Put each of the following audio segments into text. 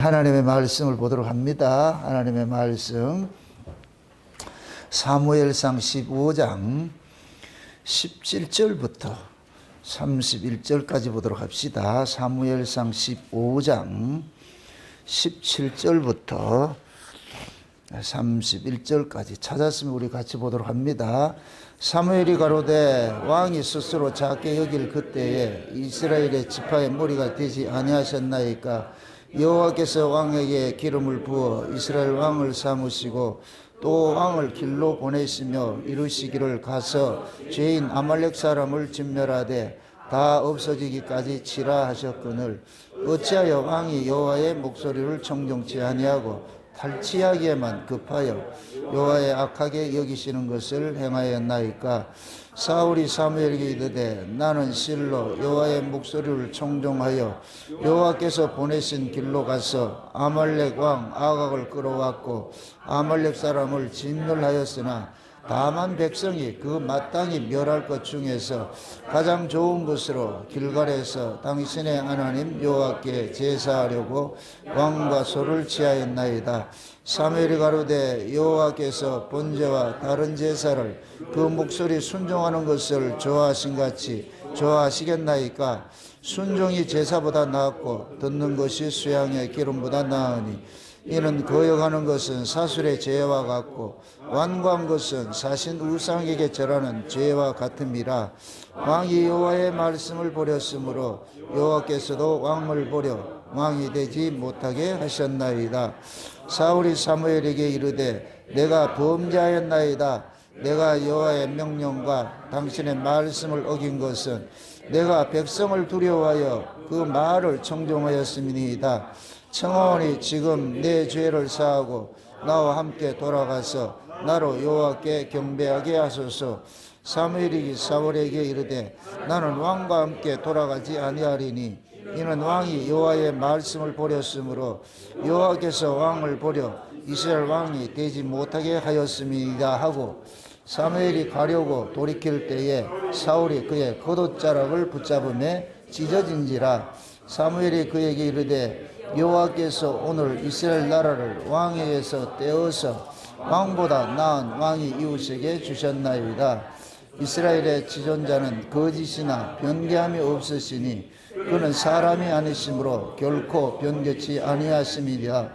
하나님의 말씀을 보도록 합니다. 하나님의 말씀 사무엘상 15장 17절부터 31절까지 보도록 합시다. 사무엘상 15장 17절부터 31절까지 찾았으면 우리 같이 보도록 합니다. 사무엘이 가로되 왕이 스스로 작게 여길 그때에 이스라엘의 지파의 머리가 되지 아니하셨나이까. 여호와께서 왕에게 기름을 부어 이스라엘 왕을 삼으시고 또 왕을 길로 보내시며 이르시기를 가서 죄인 아말렉 사람을 진멸하되 다 없어지기까지 치라 하셨거늘 어찌하여 왕이 여호와의 목소리를 청종치 아니하고 탈취하기에만 급하여 여호와의 악하게 여기시는 것을 행하였나이까. 사울이 사무엘에게 이르되 나는 실로 여호와의 목소리를 청종하여 여호와께서 보내신 길로 가서 아말렉 왕 아각을 끌어왔고 아말렉 사람을 진멸하였으나 다만 백성이 그 마땅히 멸할 것 중에서 가장 좋은 것으로 길갈에서 당신의 하나님 여호와께 제사하려고 왕과 소를 취하였나이다. 사무엘이 가로되 여호와께서 번제와 다른 제사를 그 목소리 순종하는 것을 좋아하신같이 좋아하시겠나이까. 순종이 제사보다 나았고 듣는 것이 수양의 기름보다 나으니 이는 거역하는 것은 사술의 죄와 같고 완고한 것은 사신 우상에게 절하는 죄와 같음이라. 왕이 여호와의 말씀을 버렸으므로 여호와께서도 왕을 버려 왕이 되지 못하게 하셨나이다. 사울이 사무엘에게 이르되 내가 범죄하였나이다. 내가 여호와의 명령과 당신의 말씀을 어긴 것은 내가 백성을 두려워하여 그 말을 청종하였음이니이다. 청하오니 지금 내 죄를 사하고 나와 함께 돌아가서 나로 여호와께 경배하게 하소서. 사무엘이 사울에게 이르되 나는 왕과 함께 돌아가지 아니하리니 이는 왕이 여호와의 말씀을 버렸으므로 여호와께서 왕을 버려 이스라엘 왕이 되지 못하게 하였음이다 하고 사무엘이 가려고 돌이킬 때에 사울이 그의 겉옷자락을 붙잡음에 찢어진지라. 사무엘이 그에게 이르되 여호와께서 오늘 이스라엘 나라를 왕에게서 떼어서 왕보다 나은 왕이 이웃에게 주셨나이다. 이스라엘의 지존자는 거짓이나 변개함이 없으시니 그는 사람이 아니시므로 결코 변개치 아니하심이라.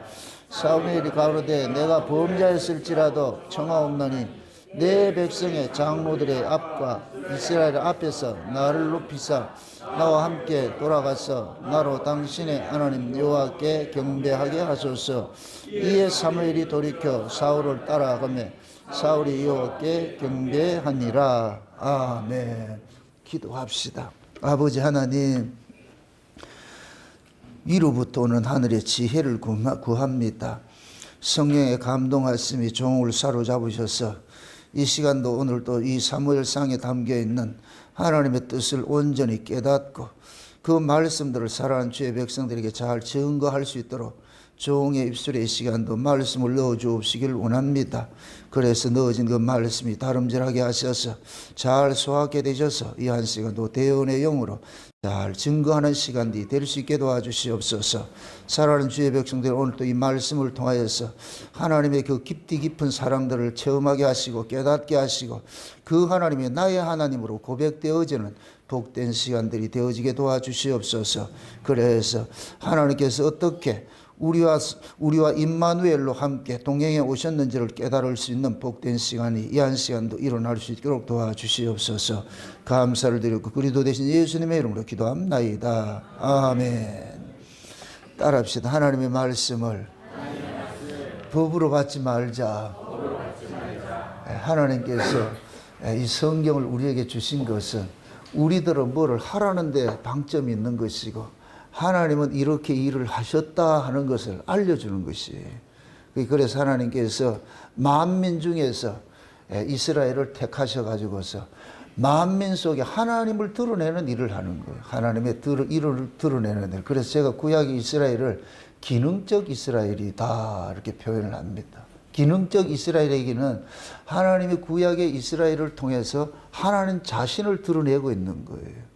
사무엘이 가로되 내가 범죄했을지라도 청하옵나니 내 백성의 장로들의 앞과 이스라엘 앞에서 나를 높이사 나와 함께 돌아가서 나로 당신의 하나님 여호와께 경배하게 하소서. 이에 사무엘이 돌이켜 사울을 따라가며 사울이 여호와께 경배하니라. 아멘. 기도합시다. 아버지 하나님, 위로부터 오는 하늘의 지혜를 구합니다. 성령의 감동하심이 종을 사로잡으셔서 이 시간도 오늘도 이 사무엘상에 담겨있는 하나님의 뜻을 온전히 깨닫고 그 말씀들을 살아가는 주의 백성들에게 잘 증거할 수 있도록 종의 입술에 이 시간도 말씀을 넣어주옵시길 원합니다. 그래서 넣어진 그 말씀이 다름질하게 하셔서 잘 소화하게 되셔서 이 한 시간도 대언의 영으로 잘 증거하는 시간이 될 수 있게 도와주시옵소서. 살아가는 주의 백성들 오늘 또 이 말씀을 통하여서 하나님의 그 깊이 깊은 사랑들을 체험하게 하시고 깨닫게 하시고 그 하나님이 나의 하나님으로 고백되어지는 복된 시간들이 되어지게 도와주시옵소서. 그래서 하나님께서 어떻게 우리와 임마누엘로 함께 동행해 오셨는지를 깨달을 수 있는 복된 시간이 이 한 시간도 일어날 수 있도록 도와주시옵소서. 감사를 드리고 그리스도 되신 예수님의 이름으로 기도합나이다. 아멘. 따라합시다. 하나님의 말씀을 법으로 받지 말자. 하나님께서 이 성경을 우리에게 주신 것은 우리들은 뭐를 하라는 데 방점이 있는 것이고 하나님은 이렇게 일을 하셨다 하는 것을 알려주는 것이에요. 그래서 하나님께서 만민 중에서 이스라엘을 택하셔가지고서 만민 속에 하나님을 드러내는 일을 하는 거예요. 하나님의 일을 드러내는 일. 그래서 제가 구약의 이스라엘을 기능적 이스라엘이다 이렇게 표현을 합니다. 기능적 이스라엘에게는 하나님의 구약의 이스라엘을 통해서 하나님 자신을 드러내고 있는 거예요.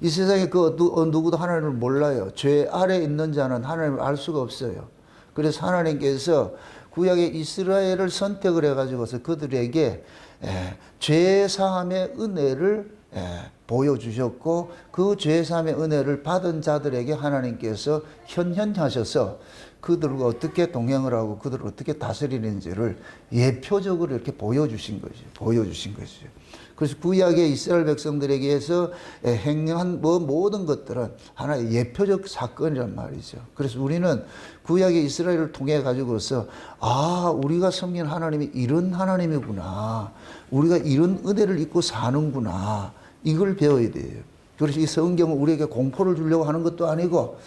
이 세상에 누구도 하나님을 몰라요. 죄 아래 있는 자는 하나님을 알 수가 없어요. 그래서 하나님께서 구약의 이스라엘을 선택을 해가지고서 그들에게 죄사함의 은혜를 보여주셨고, 그 죄사함의 은혜를 받은 자들에게 하나님께서 현현하셔서 그들과 어떻게 동행을 하고 그들을 어떻게 다스리는지를 예표적으로 이렇게 보여주신 거죠. 그래서 구약의 이스라엘 백성들에게서 행한 모든 것들은 하나의 예표적 사건이란 말이죠. 그래서 우리는 구약의 이스라엘을 통해 가지고서 우리가 섬기는 하나님이 이런 하나님이구나, 우리가 이런 은혜를 입고 사는구나, 이걸 배워야 돼요. 그래서 이 성경은 우리에게 공포를 주려고 하는 것도 아니고,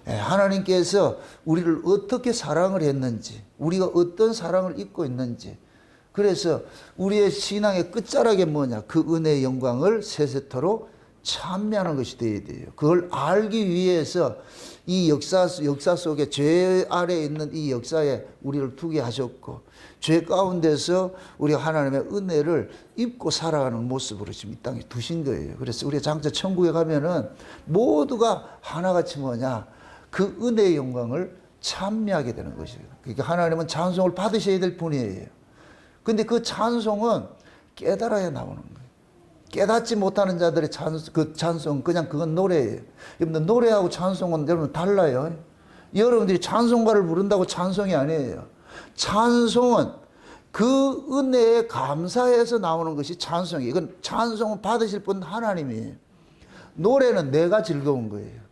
하나님께서 우리를 어떻게 사랑을 했는지, 우리가 어떤 사랑을 입고 있는지, 그래서 우리의 신앙의 끝자락이 뭐냐, 그 은혜의 영광을 세세토록 찬미하는 것이 되어야 돼요. 그걸 알기 위해서 이 역사 속에 죄 아래에 있는 이 역사에 우리를 두게 하셨고, 죄 가운데서 우리가 하나님의 은혜를 입고 살아가는 모습으로 지금 이 땅에 두신 거예요. 그래서 우리가 장차 천국에 가면은 모두가 하나같이 뭐냐, 그 은혜의 영광을 찬미하게 되는 것이에요. 그러니까 하나님은 찬송을 받으셔야 될 분이에요. 근데 그 찬송은 깨달아야 나오는 거예요. 깨닫지 못하는 자들의 찬송, 그냥 그건 노래예요. 여러분들, 노래하고 찬송은 여러분 달라요. 여러분들이 찬송가를 부른다고 찬송이 아니에요. 찬송은 그 은혜에 감사해서 나오는 것이 찬송이에요. 이건 찬송은 받으실 분 하나님이에요. 노래는 내가 즐거운 거예요.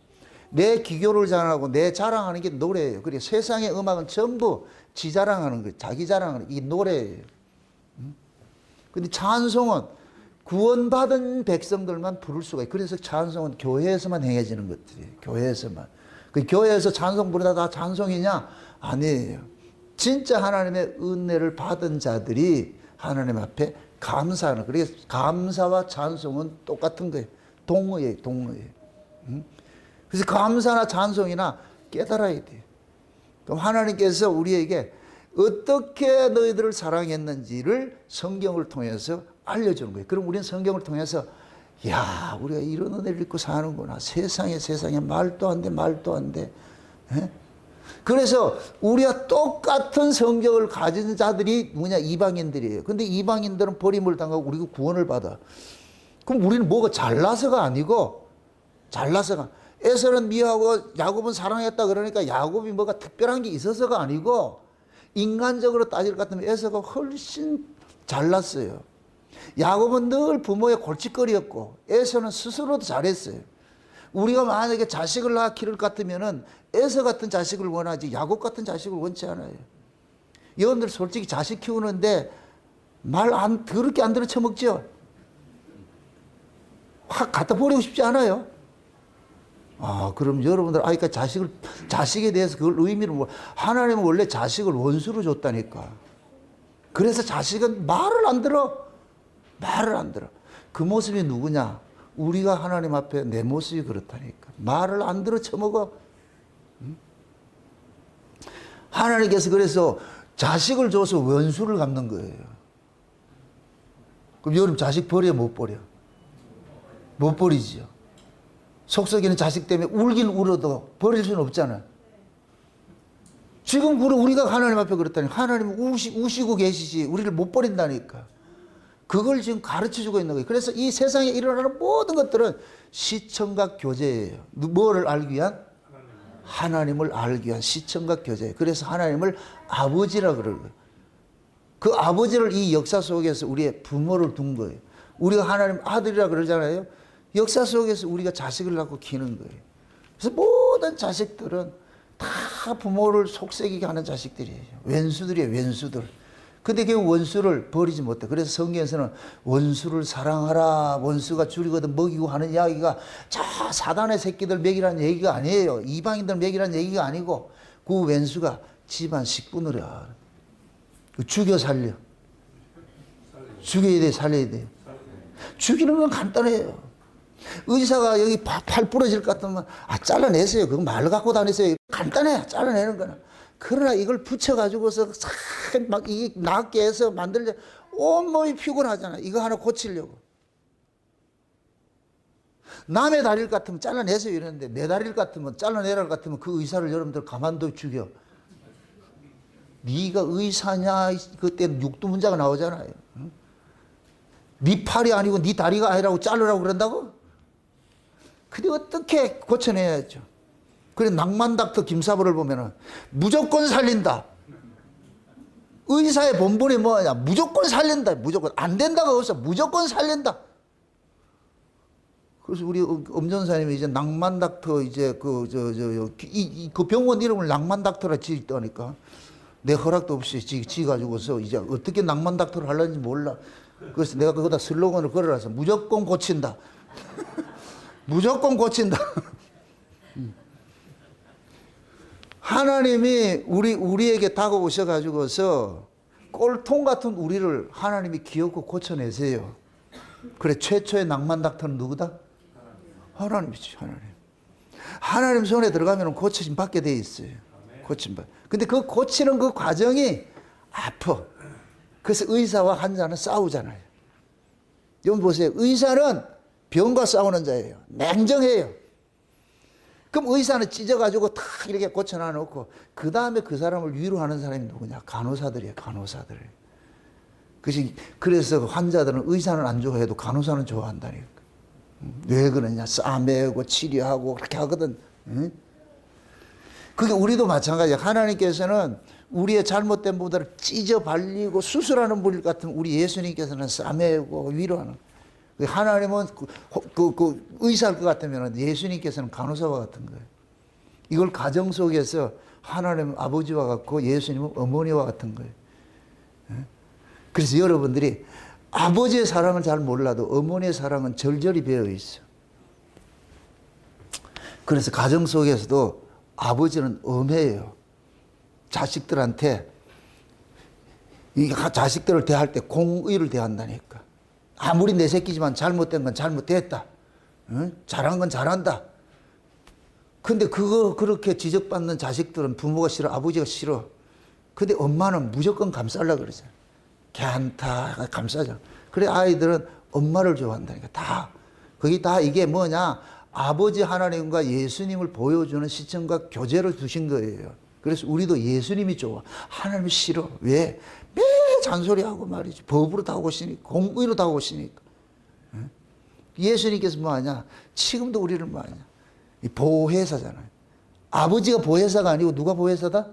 내 기교를 자랑하고 내 자랑하는 게 노래예요. 그리고 세상의 음악은 전부 지 자랑하는 거예요. 자기 자랑하는 이 노래예요. 근데 찬송은 구원받은 백성들만 부를 수가 있어요. 그래서 찬송은 교회에서만 행해지는 것들이에요. 교회에서만. 그 교회에서 찬송 부르다 다 찬송이냐? 아니에요. 진짜 하나님의 은혜를 받은 자들이 하나님 앞에 감사하는 거예요. 그래서 감사와 찬송은 똑같은 거예요. 동의예요. 그래서 감사나 찬송이나 깨달아야 돼요. 그럼 하나님께서 우리에게 어떻게 너희들을 사랑했는지를 성경을 통해서 알려주는 거예요. 그럼 우리는 성경을 통해서 우리가 이런 은혜를 입고 사는구나. 세상에 말도 안 돼. 그래서 우리가 똑같은 성경을 가진 자들이 뭐냐, 이방인들이에요. 근데 이방인들은 버림을 당하고 우리가 구원을 받아. 그럼 우리는 뭐가 잘나서가 아니고, 에서는 미워하고 야곱은 사랑했다 그러니까 야곱이 뭐가 특별한 게 있어서가 아니고, 인간적으로 따질 것 같으면 에서가 훨씬 잘났어요. 야곱은 늘 부모의 골칫거리였고, 에서는 스스로도 잘했어요. 우리가 만약에 자식을 낳아 키울 것 같으면은 에서 같은 자식을 원하지 야곱 같은 자식을 원치 않아요. 여러분들 솔직히 자식 키우는데 더럽게 안 들어 처먹죠? 확 갖다 버리고 싶지 않아요? 그럼 여러분들, 그러니까 자식에 대해서 그걸 의미를 하나님은 원래 자식을 원수로 줬다니까. 그래서 자식은 말을 안 들어. 그 모습이 누구냐? 우리가 하나님 앞에 내 모습이 그렇다니까. 말을 안 들어 처먹어. 하나님께서 그래서 자식을 줘서 원수를 갚는 거예요. 그럼 여러분 자식 버려, 못 버려? 못 버리죠. 속썩이는 자식 때문에 울긴 울어도 버릴 수는 없잖아. 지금 우리가 하나님 앞에 그랬다니, 하나님은 우시고 계시지 우리를 못 버린다니까. 그걸 지금 가르쳐주고 있는 거예요. 그래서 이 세상에 일어나는 모든 것들은 시청각 교제예요. 뭐를 알기 위한? 하나님을 알기 위한 시청각 교제예요. 그래서 하나님을 아버지라 그러는 거예요. 그 아버지를 이 역사 속에서 우리의 부모를 둔 거예요. 우리가 하나님 아들이라 그러잖아요. 역사 속에서 우리가 자식을 낳고 키우는 거예요. 그래서 모든 자식들은 다 부모를 속썩이게 하는 자식들이에요. 왼수들이에요, 왼수들. 근데 그 원수를 버리지 못해. 그래서 성경에서는 원수를 사랑하라, 원수가 줄이거든 먹이고 하는 이야기가 사단의 새끼들 먹이라는 얘기가 아니에요. 이방인들 먹이라는 얘기가 아니고, 그 왼수가 집안 식구를 죽여 살려. 죽여야 돼, 살려야 돼. 죽이는 건 간단해요. 의사가 여기 팔 부러질 것 같으면 잘라내세요. 그거 말로 갖고 다니세요. 간단해, 잘라내는 거는. 그러나 이걸 붙여가지고서 막 이게 낫게 해서 온몸이 피곤하잖아. 이거 하나 고치려고. 남의 다리를 같으면 잘라내세요 이러는데 내 다리를 같으면 잘라내라 같으면 그 의사를 여러분들 가만둬 죽여. 네가 의사냐? 그때 육두문자가 나오잖아요. 응? 네 팔이 아니고 네 다리가 아니라고 자르라고 그런다고? 근데 어떻게 고쳐내야죠? 그래 낭만닥터 김사부를 보면은 무조건 살린다. 의사의 본분이 뭐냐? 무조건 살린다. 무조건 무조건 안 된다가 없어. 무조건 살린다. 그래서 우리 엄전사님이 이제 낭만닥터 이제 그 병원 이름을 낭만닥터라 지었다니까. 내 허락도 없이 지가지고서 이제 어떻게 낭만닥터를 하려는지 몰라. 그래서 내가 거기다 슬로건을 걸어놔서 무조건 고친다. 무조건 고친다. 하나님이 우리에게 다가오셔가지고서 꼴통 같은 우리를 하나님이 귀엽고 고쳐내세요. 그래, 최초의 낭만 닥터는 누구다? 하나님이지, 하나님. 하나님 손에 들어가면 고쳐짐 받게 돼 있어요. 고침 받. 근데 그 고치는 그 과정이 아파. 그래서 의사와 환자는 싸우잖아요. 여러분 보세요. 의사는 병과 싸우는 자예요. 냉정해요. 그럼 의사는 찢어가지고 탁 이렇게 고쳐놔 놓고 그 다음에 그 사람을 위로하는 사람이 누구냐? 간호사들이에요. 간호사들. 그래서 환자들은 의사는 안 좋아해도 간호사는 좋아한다니까. 왜 그러냐? 싸매고 치료하고 그렇게 하거든. 응? 그게 우리도 마찬가지야. 하나님께서는 우리의 잘못된 부분들을 찢어 발리고 수술하는 분 같은 우리 예수님께서는 싸매고 위로하는. 하나님은 의사일 것 같으면 예수님께서는 간호사와 같은 거예요. 이걸 가정 속에서 하나님 아버지와 같고 예수님은 어머니와 같은 거예요. 그래서 여러분들이 아버지의 사랑을 잘 몰라도 어머니의 사랑은 절절히 배어 있어. 그래서 가정 속에서도 아버지는 엄해요. 자식들한테 자식들을 대할 때 공의를 대한다니까. 아무리 내 새끼지만 잘못된 건 잘못됐다. 응? 잘한 건 잘한다. 근데 그렇게 지적받는 자식들은 부모가 싫어, 아버지가 싫어. 근데 엄마는 무조건 감싸려고 그러잖아. 걔한테 감싸죠. 그래, 아이들은 엄마를 좋아한다니까. 다. 그게 다 이게 뭐냐? 아버지 하나님과 예수님을 보여주는 시청과 교제를 두신 거예요. 그래서 우리도 예수님이 좋아. 하나님이 싫어. 왜? 매 잔소리하고 말이지. 법으로 다 오시니까. 공의로 다 오시니까. 예수님께서 뭐하냐? 지금도 우리를 뭐하냐? 보혜사잖아요. 아버지가 보혜사가 아니고 누가 보혜사다?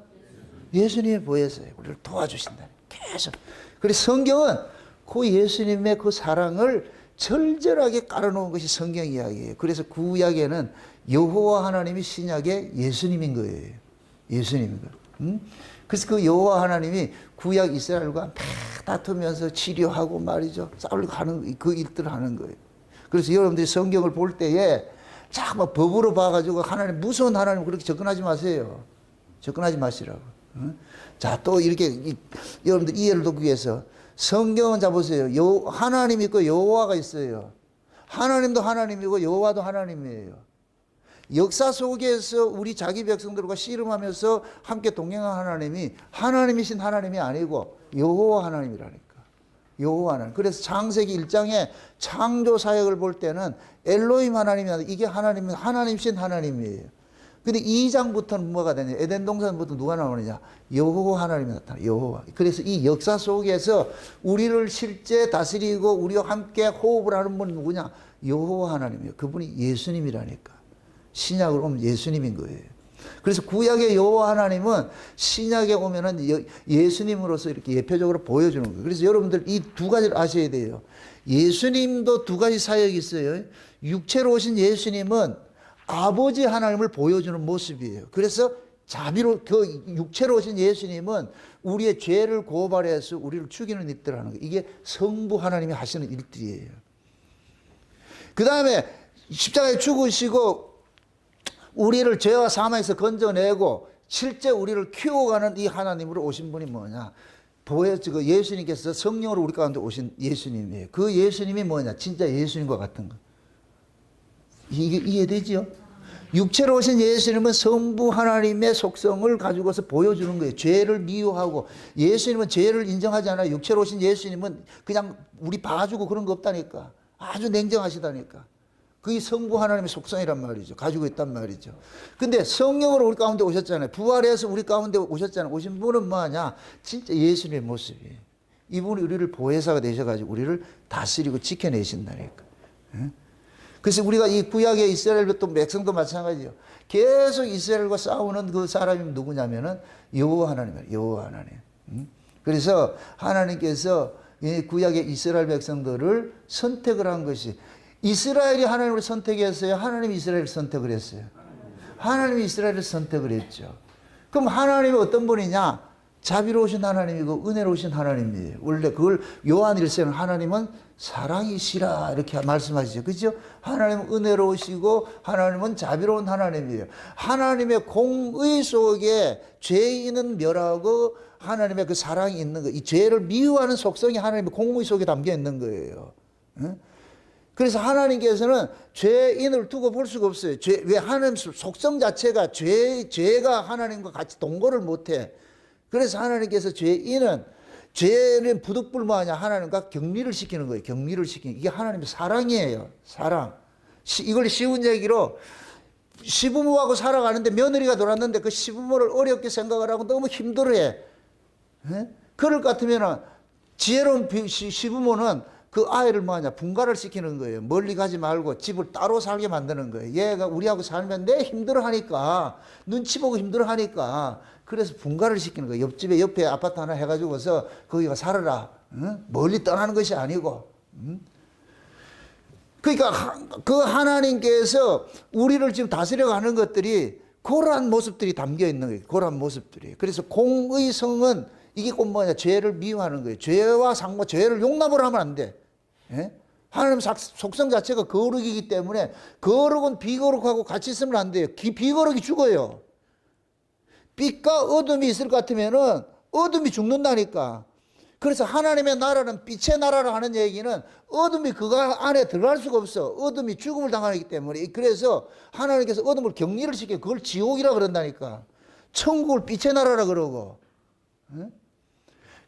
예수님의 보혜사예요. 우리를 도와주신다. 계속. 그래서 성경은 그 예수님의 그 사랑을 절절하게 깔아놓은 것이 성경 이야기예요. 그래서 구약에는 여호와 하나님이 신약의 예수님인 거예요. 예수님인 거예요. 그래서 그 여호와 하나님이 구약 이스라엘과 막 다투면서 치료하고 말이죠. 싸우려고 하는 그 일들을 하는 거예요. 그래서 여러분들이 성경을 볼 때에 자꾸 법으로 봐가지고 하나님, 무서운 하나님 그렇게 접근하지 마세요. 접근하지 마시라고. 자, 또 이렇게 여러분들 이해를 돕기 위해서 성경은 잡으세요. 하나님이 있고 여호와가 있어요. 하나님도 하나님이고 여호와도 하나님이에요. 역사 속에서 우리 자기 백성들과 씨름하면서 함께 동행한 하나님이 하나님이신 하나님이 아니고 여호와 하나님이라니까. 여호와 하나님. 그래서 창세기 1장에 창조 사역을 볼 때는 엘로힘 하나님이 아니라 이게 하나님이신 하나님이에요. 근데 2장부터는 뭐가 되냐? 에덴 동산부터 누가 나오느냐? 여호와 하나님이 나타나. 여호와. 그래서 이 역사 속에서 우리를 실제 다스리고 우리와 함께 호흡을 하는 분은 누구냐? 여호와 하나님이에요. 그분이 예수님이라니까. 신약으로 오면 예수님인 거예요. 그래서 구약의 여호와 하나님은 신약에 오면은 예수님으로서 이렇게 예표적으로 보여주는 거예요. 그래서 여러분들 이 두 가지를 아셔야 돼요. 예수님도 두 가지 사역이 있어요. 육체로 오신 예수님은 아버지 하나님을 보여주는 모습이에요. 그래서 그 육체로 오신 예수님은 우리의 죄를 고발해서 우리를 죽이는 일들을 하는 거예요. 이게 성부 하나님이 하시는 일들이에요. 그 다음에 십자가에 죽으시고 우리를 죄와 사망에서 건져내고 실제 우리를 키워가는 이 하나님으로 오신 분이 뭐냐? 예수님께서 성령으로 우리 가운데 오신 예수님이에요. 그 예수님이 뭐냐? 진짜 예수님과 같은 거. 이게 이해되죠? 육체로 오신 예수님은 성부 하나님의 속성을 가지고서 보여주는 거예요. 죄를 미워하고 예수님은 죄를 인정하지 않아요. 육체로 오신 예수님은 그냥 우리 봐주고 그런 거 없다니까. 아주 냉정하시다니까. 그게 성부 하나님의 속성이란 말이죠. 가지고 있단 말이죠. 근데 성령으로 우리 가운데 오셨잖아요. 부활해서 우리 가운데 오셨잖아요. 오신 분은 뭐하냐? 진짜 예수님의 모습이에요. 이분이 우리를 보혜사가 되셔가지고 우리를 다스리고 지켜내신다니까. 그래서 우리가 이 구약의 이스라엘 또 백성도 마찬가지예요. 계속 이스라엘과 싸우는 그 사람이 누구냐면은 여호와 하나님이에요. 여호와 하나님. 그래서 하나님께서 이 구약의 이스라엘 백성들을 선택을 한 것이, 이스라엘이 하나님을 선택했어요? 하나님이 이스라엘을 선택을 했어요? 하나님이 이스라엘을 선택을 했죠. 그럼 하나님이 어떤 분이냐? 자비로우신 하나님이고 은혜로우신 하나님이에요. 원래 그걸 요한 1세는 하나님은 사랑이시라 이렇게 말씀하시죠. 그렇죠? 하나님은 은혜로우시고 하나님은 자비로운 하나님이에요. 하나님의 공의 속에 죄인은 멸하고 하나님의 그 사랑이 있는 거예요. 이 죄를 미워하는 속성이 하나님의 공의 속에 담겨 있는 거예요. 그래서 하나님께서는 죄인을 두고 볼 수가 없어요. 왜? 하나님 속성 자체가 죄가 하나님과 같이 동거를 못해. 그래서 하나님께서 죄는 부득불만하냐 하나님과 격리를 시키는 거예요. 격리를 시키는, 이게 하나님의 사랑이에요. 사랑. 이걸 쉬운 얘기로, 시부모하고 살아가는데 며느리가 돌았는데 그 시부모를 어렵게 생각을 하고 너무 힘들어해. 그럴 것 같으면 지혜로운 시부모는 그 아이를 뭐하냐? 분가를 시키는 거예요. 멀리 가지 말고 집을 따로 살게 만드는 거예요. 얘가 우리하고 살면 내 힘들어하니까, 눈치 보고 힘들어하니까, 그래서 분가를 시키는 거예요. 옆집에 옆에 아파트 하나 해가지고서 거기가 살아라. 멀리 떠나는 것이 아니고. 그러니까 그 하나님께서 우리를 지금 다스려가는 것들이 그러한 모습들이 담겨 있는 거예요. 그러한 모습들이. 그래서 공의 성은 이게 꼭 뭐냐? 죄를 미워하는 거예요. 죄와 죄를 용납을 하면 안 돼. 예? 하나님 속성 자체가 거룩이기 때문에 거룩은 비거룩하고 같이 있으면 안 돼요. 비거룩이 죽어요. 빛과 어둠이 있을 것 같으면은 어둠이 죽는다니까. 그래서 하나님의 나라는 빛의 나라라 하는 얘기는 어둠이 그거 안에 들어갈 수가 없어. 어둠이 죽음을 당하기 때문에. 그래서 하나님께서 어둠을 격리를 시켜. 그걸 지옥이라 그런다니까. 천국을 빛의 나라라 그러고.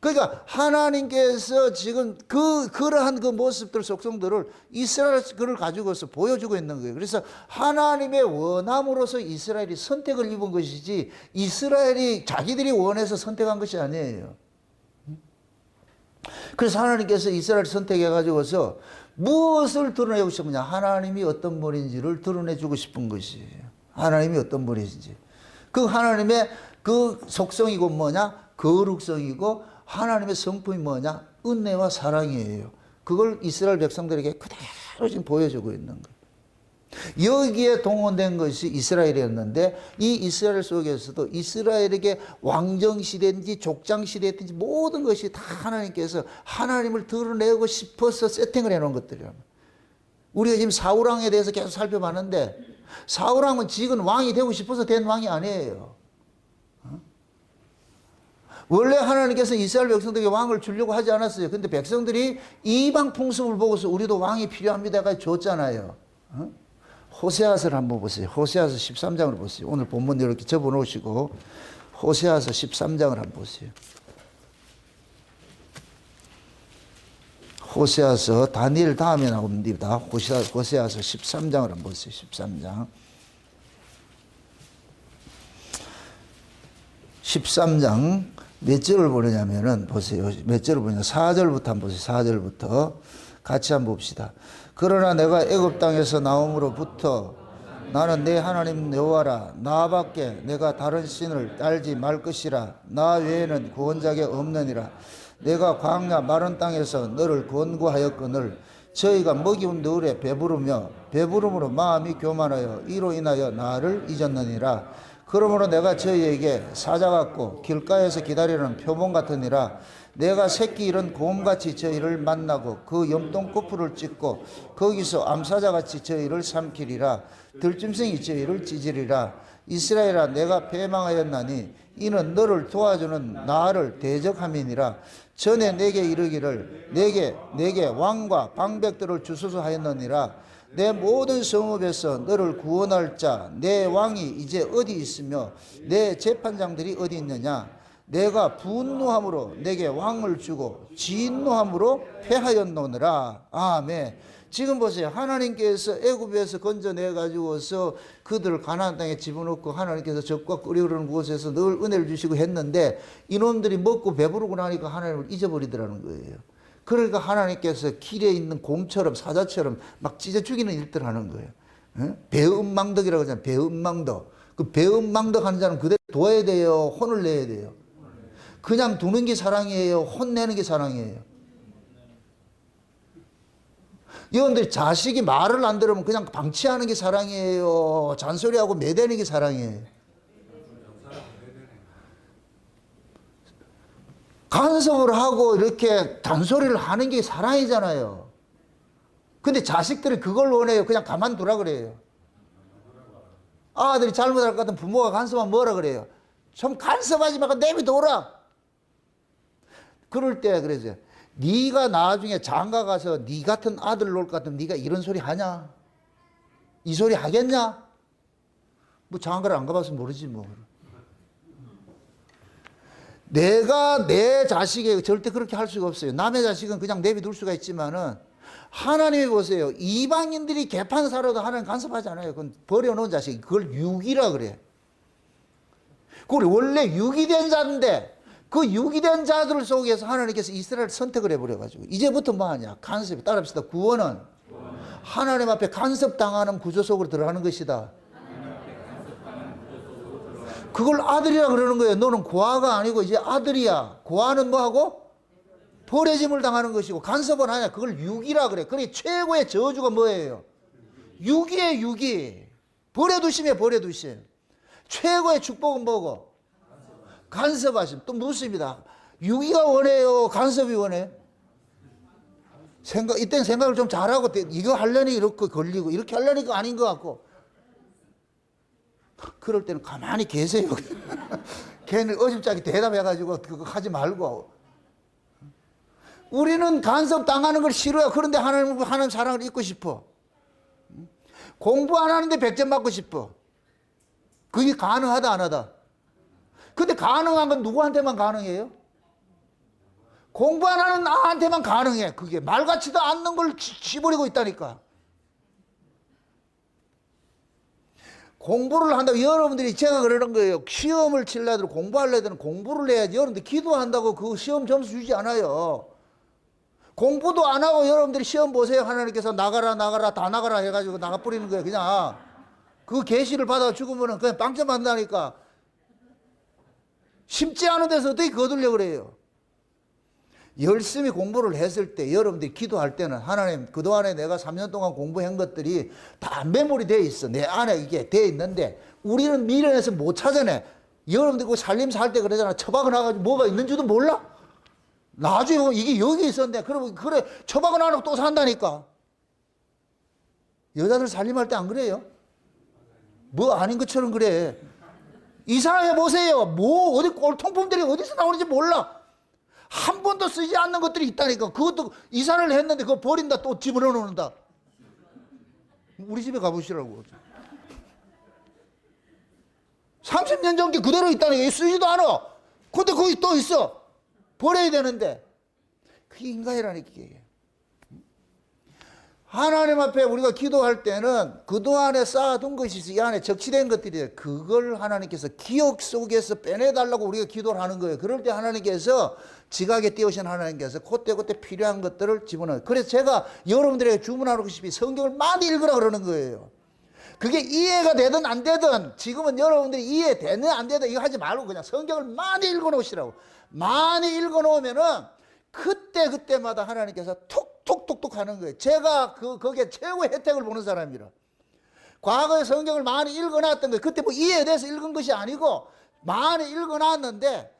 그러니까 하나님께서 지금 그러한 그 모습들, 속성들을 이스라엘 그를 가지고서 보여주고 있는 거예요. 그래서 하나님의 원함으로서 이스라엘이 선택을 입은 것이지 이스라엘이 자기들이 원해서 선택한 것이 아니에요. 그래서 하나님께서 이스라엘을 선택해 가지고서 무엇을 드러내고 싶으냐? 하나님이 어떤 분인지를 드러내주고 싶은 것이에요. 하나님이 어떤 분인지. 그 하나님의 그 속성이고 뭐냐? 거룩성이고 하나님의 성품이 뭐냐? 은혜와 사랑이에요. 그걸 이스라엘 백성들에게 그대로 지금 보여주고 있는 거예요. 여기에 동원된 것이 이스라엘이었는데 이 이스라엘 속에서도 이스라엘에게 왕정시대인지 족장시대든지 모든 것이 다 하나님께서 하나님을 드러내고 싶어서 세팅을 해놓은 것들이에요. 우리가 지금 사울왕에 대해서 계속 살펴봤는데 사울왕은 지금 왕이 되고 싶어서 된 왕이 아니에요. 원래 하나님께서 이스라엘 백성들에게 왕을 주려고 하지 않았어요. 근데 백성들이 이방 풍습을 보고서 우리도 왕이 필요합니다가 줬잖아요. 호세아서를 한번 보세요. 호세아서 13장을 보세요. 오늘 본문 이렇게 접어 놓으시고 호세아서 13장을 한번 보세요. 호세아서 다니엘 다음에 나옵니다. 호세아서 13장을 한번 보세요. 13장. 13장 몇 절을 보느냐면은 보세요. 몇 절을 보냐? 4절부터 한번 보세요. 4절부터 같이 한번 봅시다. 그러나 내가 애굽 땅에서 나옴으로부터 나는 내 하나님 여호와라. 나밖에 내가 다른 신을 알지 말 것이라. 나 외에는 구원자가 없느니라. 내가 광야 마른 땅에서 너를 권고하였거늘 저희가 먹이운 너울에 배부르며 배부름으로 마음이 교만하여 이로 인하여 나를 잊었느니라. 그러므로 내가 저희에게 사자 같고 길가에서 기다리는 표범 같으니라. 내가 새끼 잃은 곰같이 저희를 만나고 그 염동코풀을 찢고 거기서 암사자같이 저희를 삼키리라. 들짐승이 저희를 찢으리라. 이스라엘아, 내가 패망하였나니 이는 너를 도와주는 나를 대적함이니라. 전에 내게 이르기를 내게 왕과 방백들을 주소서 하였느니라. 내 모든 성읍에서 너를 구원할 자 내 왕이 이제 어디 있으며 내 재판장들이 어디 있느냐. 내가 분노함으로 내게 왕을 주고 진노함으로 패하였노니라. 아멘. 지금 보세요. 하나님께서 애굽에서 건져내 가지고서 그들을 가나안 땅에 집어넣고 하나님께서 적과 끓이오르는 곳에서 늘 은혜를 주시고 했는데 이놈들이 먹고 배부르고 나니까 하나님을 잊어버리더라는 거예요. 그러니까 하나님께서 길에 있는 곰처럼 사자처럼 막 찢어 죽이는 일들을 하는 거예요. 배은망덕이라고 하잖아요. 배은망덕. 그 배은망덕 하는 자는 그대로 둬야 돼요? 혼을 내야 돼요? 그냥 두는 게 사랑이에요? 혼내는 게 사랑이에요? 여러분들이 자식이 말을 안 들으면 그냥 방치하는 게 사랑이에요? 잔소리하고 매대는 게 사랑이에요? 간섭을 하고 이렇게 단소리를 하는 게 사랑이잖아요. 근데 자식들이 그걸 원해요. 그냥 가만두라 그래요. 아들이 잘못할 것 같으면 부모가 간섭하면 뭐라 그래요? 좀 간섭하지 말고 내비둬라. 그럴 때 그래서 네가 나중에 장가 가서 네 같은 아들 놓을 것 같으면 네가 이런 소리 하냐? 이 소리 하겠냐? 뭐 장가를 안 가봐서 모르지 뭐. 내가 내 자식에게 절대 그렇게 할 수가 없어요. 남의 자식은 그냥 내비둘 수가 있지만은 하나님이 보세요. 이방인들이 개판 살아도 하나님 간섭하지 않아요. 그건 버려놓은 자식. 그걸 육이라 그래. 그걸 원래 육이 된 자인데 그 육이 된 자들 속에서 하나님께서 이스라엘을 선택을 해버려가지고 이제부터 뭐 하냐? 간섭이. 따라합시다. 구원은 하나님 앞에 간섭당하는 구조 속으로 들어가는 것이다. 그걸 아들이라 그러는 거예요. 너는 고아가 아니고 이제 아들이야. 고아는 뭐하고? 버려짐을 당하는 것이고 간섭은 아니야. 그걸 육이라 그래. 그러니 최고의 저주가 뭐예요? 육이에요. 육이. 버려두심에 버려두심. 최고의 축복은 뭐고? 간섭하심. 또 묻습니다. 육이가 원해요? 간섭이 원해? 이때는 생각을 좀 잘하고 이거 하려니 이렇게 걸리고 이렇게 하려니까 아닌 것 같고 그럴 때는 가만히 계세요. 걔는 어줍잖게 대답해가지고 그거 하지 말고. 우리는 간섭 당하는 걸 싫어요. 그런데 하나님 사랑을 잊고 싶어. 공부 안 하는데 100점 받고 싶어. 그게 가능하다 안 하다? 근데 가능한 건 누구한테만 가능해요? 공부 안 하는 나한테만 가능해. 그게 말 같지도 않는 걸 쥐버리고 있다니까. 공부를 한다고 여러분들이 제가 그러는 거예요. 시험을 치려도 공부하려면 공부를 해야지. 여러분들 기도한다고 그 시험 점수 주지 않아요. 공부도 안 하고 여러분들이 시험 보세요. 하나님께서 나가라 다 나가라 해가지고 나가버리는 거예요. 그냥 그 계시를 받아 죽으면 그냥 빵점 한다니까. 심지 않은 데서 어떻게 거두려고 그래요. 열심히 공부를 했을 때 여러분들이 기도할 때는 하나님 그동안에 내가 3년 동안 공부한 것들이 다 메모리 되어 있어. 내 안에 이게 되어 있는데 우리는 미련해서 못 찾아내. 여러분들 그 살림 살 때 그러잖아. 처박아 놔가지고 뭐가 있는 줄도 몰라? 나중에 보면 이게 여기 있었는데 그러면 그래 처박아 놔놓고 또 산다니까. 여자들 살림할 때 안 그래요? 뭐 아닌 것처럼 그래. 이상해 보세요. 뭐 어디 꼴통품들이 어디서 나오는지 몰라. 한 번도 쓰지 않는 것들이 있다니까. 그것도 이사를 했는데 그거 버린다 또 집어넣어 놓는다. 우리 집에 가보시라고. 30년 전게 그대로 있다니까. 쓰지도 않아. 근데 거기 또 있어. 버려야 되는데. 그게 인간이라니까. 하나님 앞에 우리가 기도할 때는 그동안에 쌓아둔 것이 이 안에 적시된 것들이 그걸 하나님께서 기억 속에서 빼내달라고 우리가 기도를 하는 거예요. 그럴 때 하나님께서 지각에 띄우신 하나님께서 그때 필요한 것들을 집어넣어요. 그래서 제가 여러분들에게 주문하고 싶이 성경을 많이 읽으라 그러는 거예요. 그게 이해가 되든 안 되든 지금은 여러분들이 이해되든 안 되든 이거 하지 말고 그냥 성경을 많이 읽어 놓으시라고. 많이 읽어 놓으면은 그때마다 하나님께서 톡톡톡톡 하는 거예요. 제가 거기에 최고의 혜택을 보는 사람이라. 과거에 성경을 많이 읽어놨던 거예요. 그때 뭐 이해돼서 읽은 것이 아니고 많이 읽어놨는데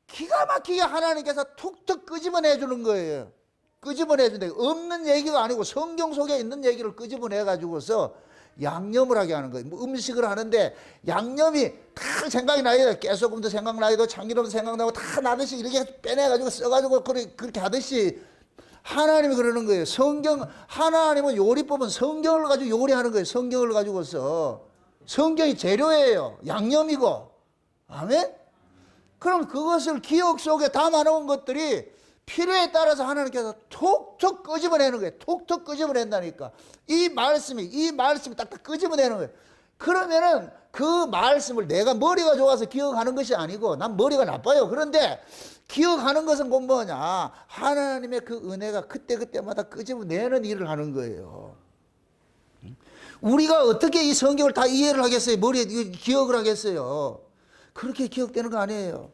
기가 막히게 하나님께서 툭툭 끄집어내 주는 거예요. 끄집어내 준다. 없는 얘기가 아니고 성경 속에 있는 얘기를 끄집어내 가지고서 양념을 하게 하는 거예요. 뭐 음식을 하는데 양념이 다 생각이 나요. 깨소금도 생각나고 참기름도 생각나고 다 나듯이 이렇게 빼내가지고 써가지고 그렇게 하듯이 하나님이 그러는 거예요. 하나님은 요리법은 성경을 가지고 요리하는 거예요. 성경을 가지고서. 성경이 재료예요. 양념이고. 아멘? 그럼 그것을 기억 속에 담아놓은 것들이 필요에 따라서 하나님께서 톡톡 끄집어내는 거예요. 톡톡 끄집어낸다니까. 이 말씀이 딱딱 끄집어내는 거예요. 그러면은 그 말씀을 내가 머리가 좋아서 기억하는 것이 아니고 난 머리가 나빠요. 그런데 기억하는 것은 곧 뭐냐? 하나님의 그 은혜가 그때그때마다 끄집어내는 일을 하는 거예요. 우리가 어떻게 이 성경을 다 이해를 하겠어요? 머리에 기억을 하겠어요? 그렇게 기억되는 거 아니에요.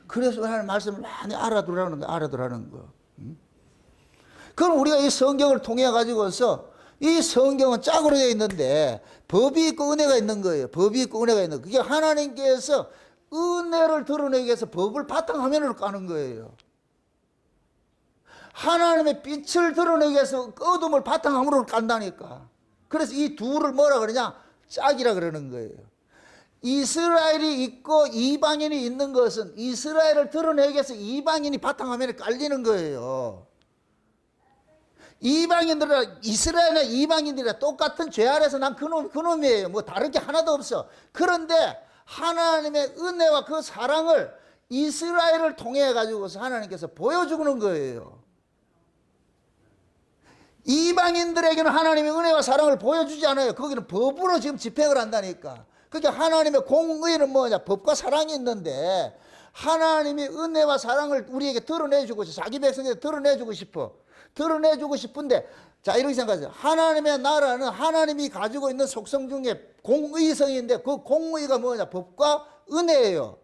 그래서 하나님 말씀을 많이 알아두라는 거. 그럼 우리가 이 성경을 통해 가지고서 이 성경은 짝으로 되어 있는데 법이 있고 은혜가 있는 거예요. 법이 있고 은혜가 있는 거예요. 그게 하나님께서 은혜를 드러내기 위해서 법을 바탕화면으로 까는 거예요. 하나님의 빛을 드러내기 위해서 어둠을 바탕화면으로 깐다니까. 그래서 이 둘을 뭐라 그러냐? 짝이라 그러는 거예요. 이스라엘이 있고 이방인이 있는 것은 이스라엘을 드러내기 위해서 이방인이 바탕화면에 깔리는 거예요. 이방인들은 이스라엘이나 이방인들이랑 똑같은 죄 아래서 난 그놈이에요. 뭐 다른 게 하나도 없어. 그런데 하나님의 은혜와 그 사랑을 이스라엘을 통해 가지고서 하나님께서 보여주는 거예요. 이방인들에게는 하나님의 은혜와 사랑을 보여주지 않아요. 거기는 법으로 지금 집행을 한다니까. 그러니까 하나님의 공의는 뭐냐? 법과 사랑이 있는데 하나님이 은혜와 사랑을 우리에게 드러내주고 자기 백성에게 드러내주고 싶어. 드러내주고 싶은데 자 이렇게 생각하세요. 하나님의 나라는 하나님이 가지고 있는 속성 중에 공의성인데 그 공의가 뭐냐? 법과 은혜예요.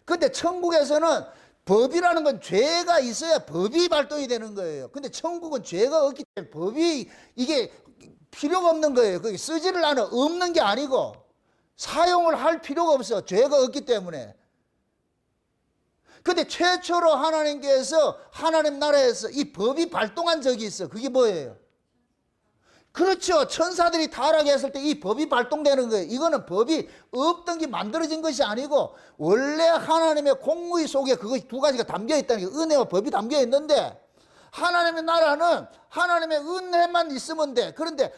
근데 천국에서는 법이라는 건 죄가 있어야 법이 발동이 되는 거예요. 근데 천국은 죄가 없기 때문에 법이 이게 필요가 없는 거예요. 그게 쓰지를 않아. 없는 게 아니고 사용을 할 필요가 없어. 죄가 없기 때문에. 근데 최초로 하나님께서 하나님 나라에서 이 법이 발동한 적이 있어. 그게 뭐예요? 그렇죠. 천사들이 타락했을 때 이 법이 발동되는 거예요. 이거는 법이 없던 게 만들어진 것이 아니고 원래 하나님의 공의 속에 그것이 두 가지가 담겨 있다는 게 은혜와 법이 담겨 있는데 하나님의 나라는 하나님의 은혜만 있으면 돼. 그런데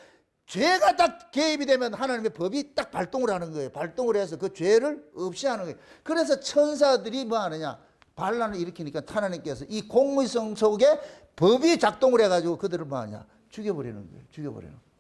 죄가 딱 개입이 되면 하나님의 법이 딱 발동을 하는 거예요. 발동을 해서 그 죄를 없이 하는 거예요. 그래서 천사들이 뭐 하느냐? 반란을 일으키니까 하나님께서 이 공의성 속에 법이 작동을 해가지고 그들을 뭐 하냐? 죽여버리는 거예요. 죽여버리는 거예요.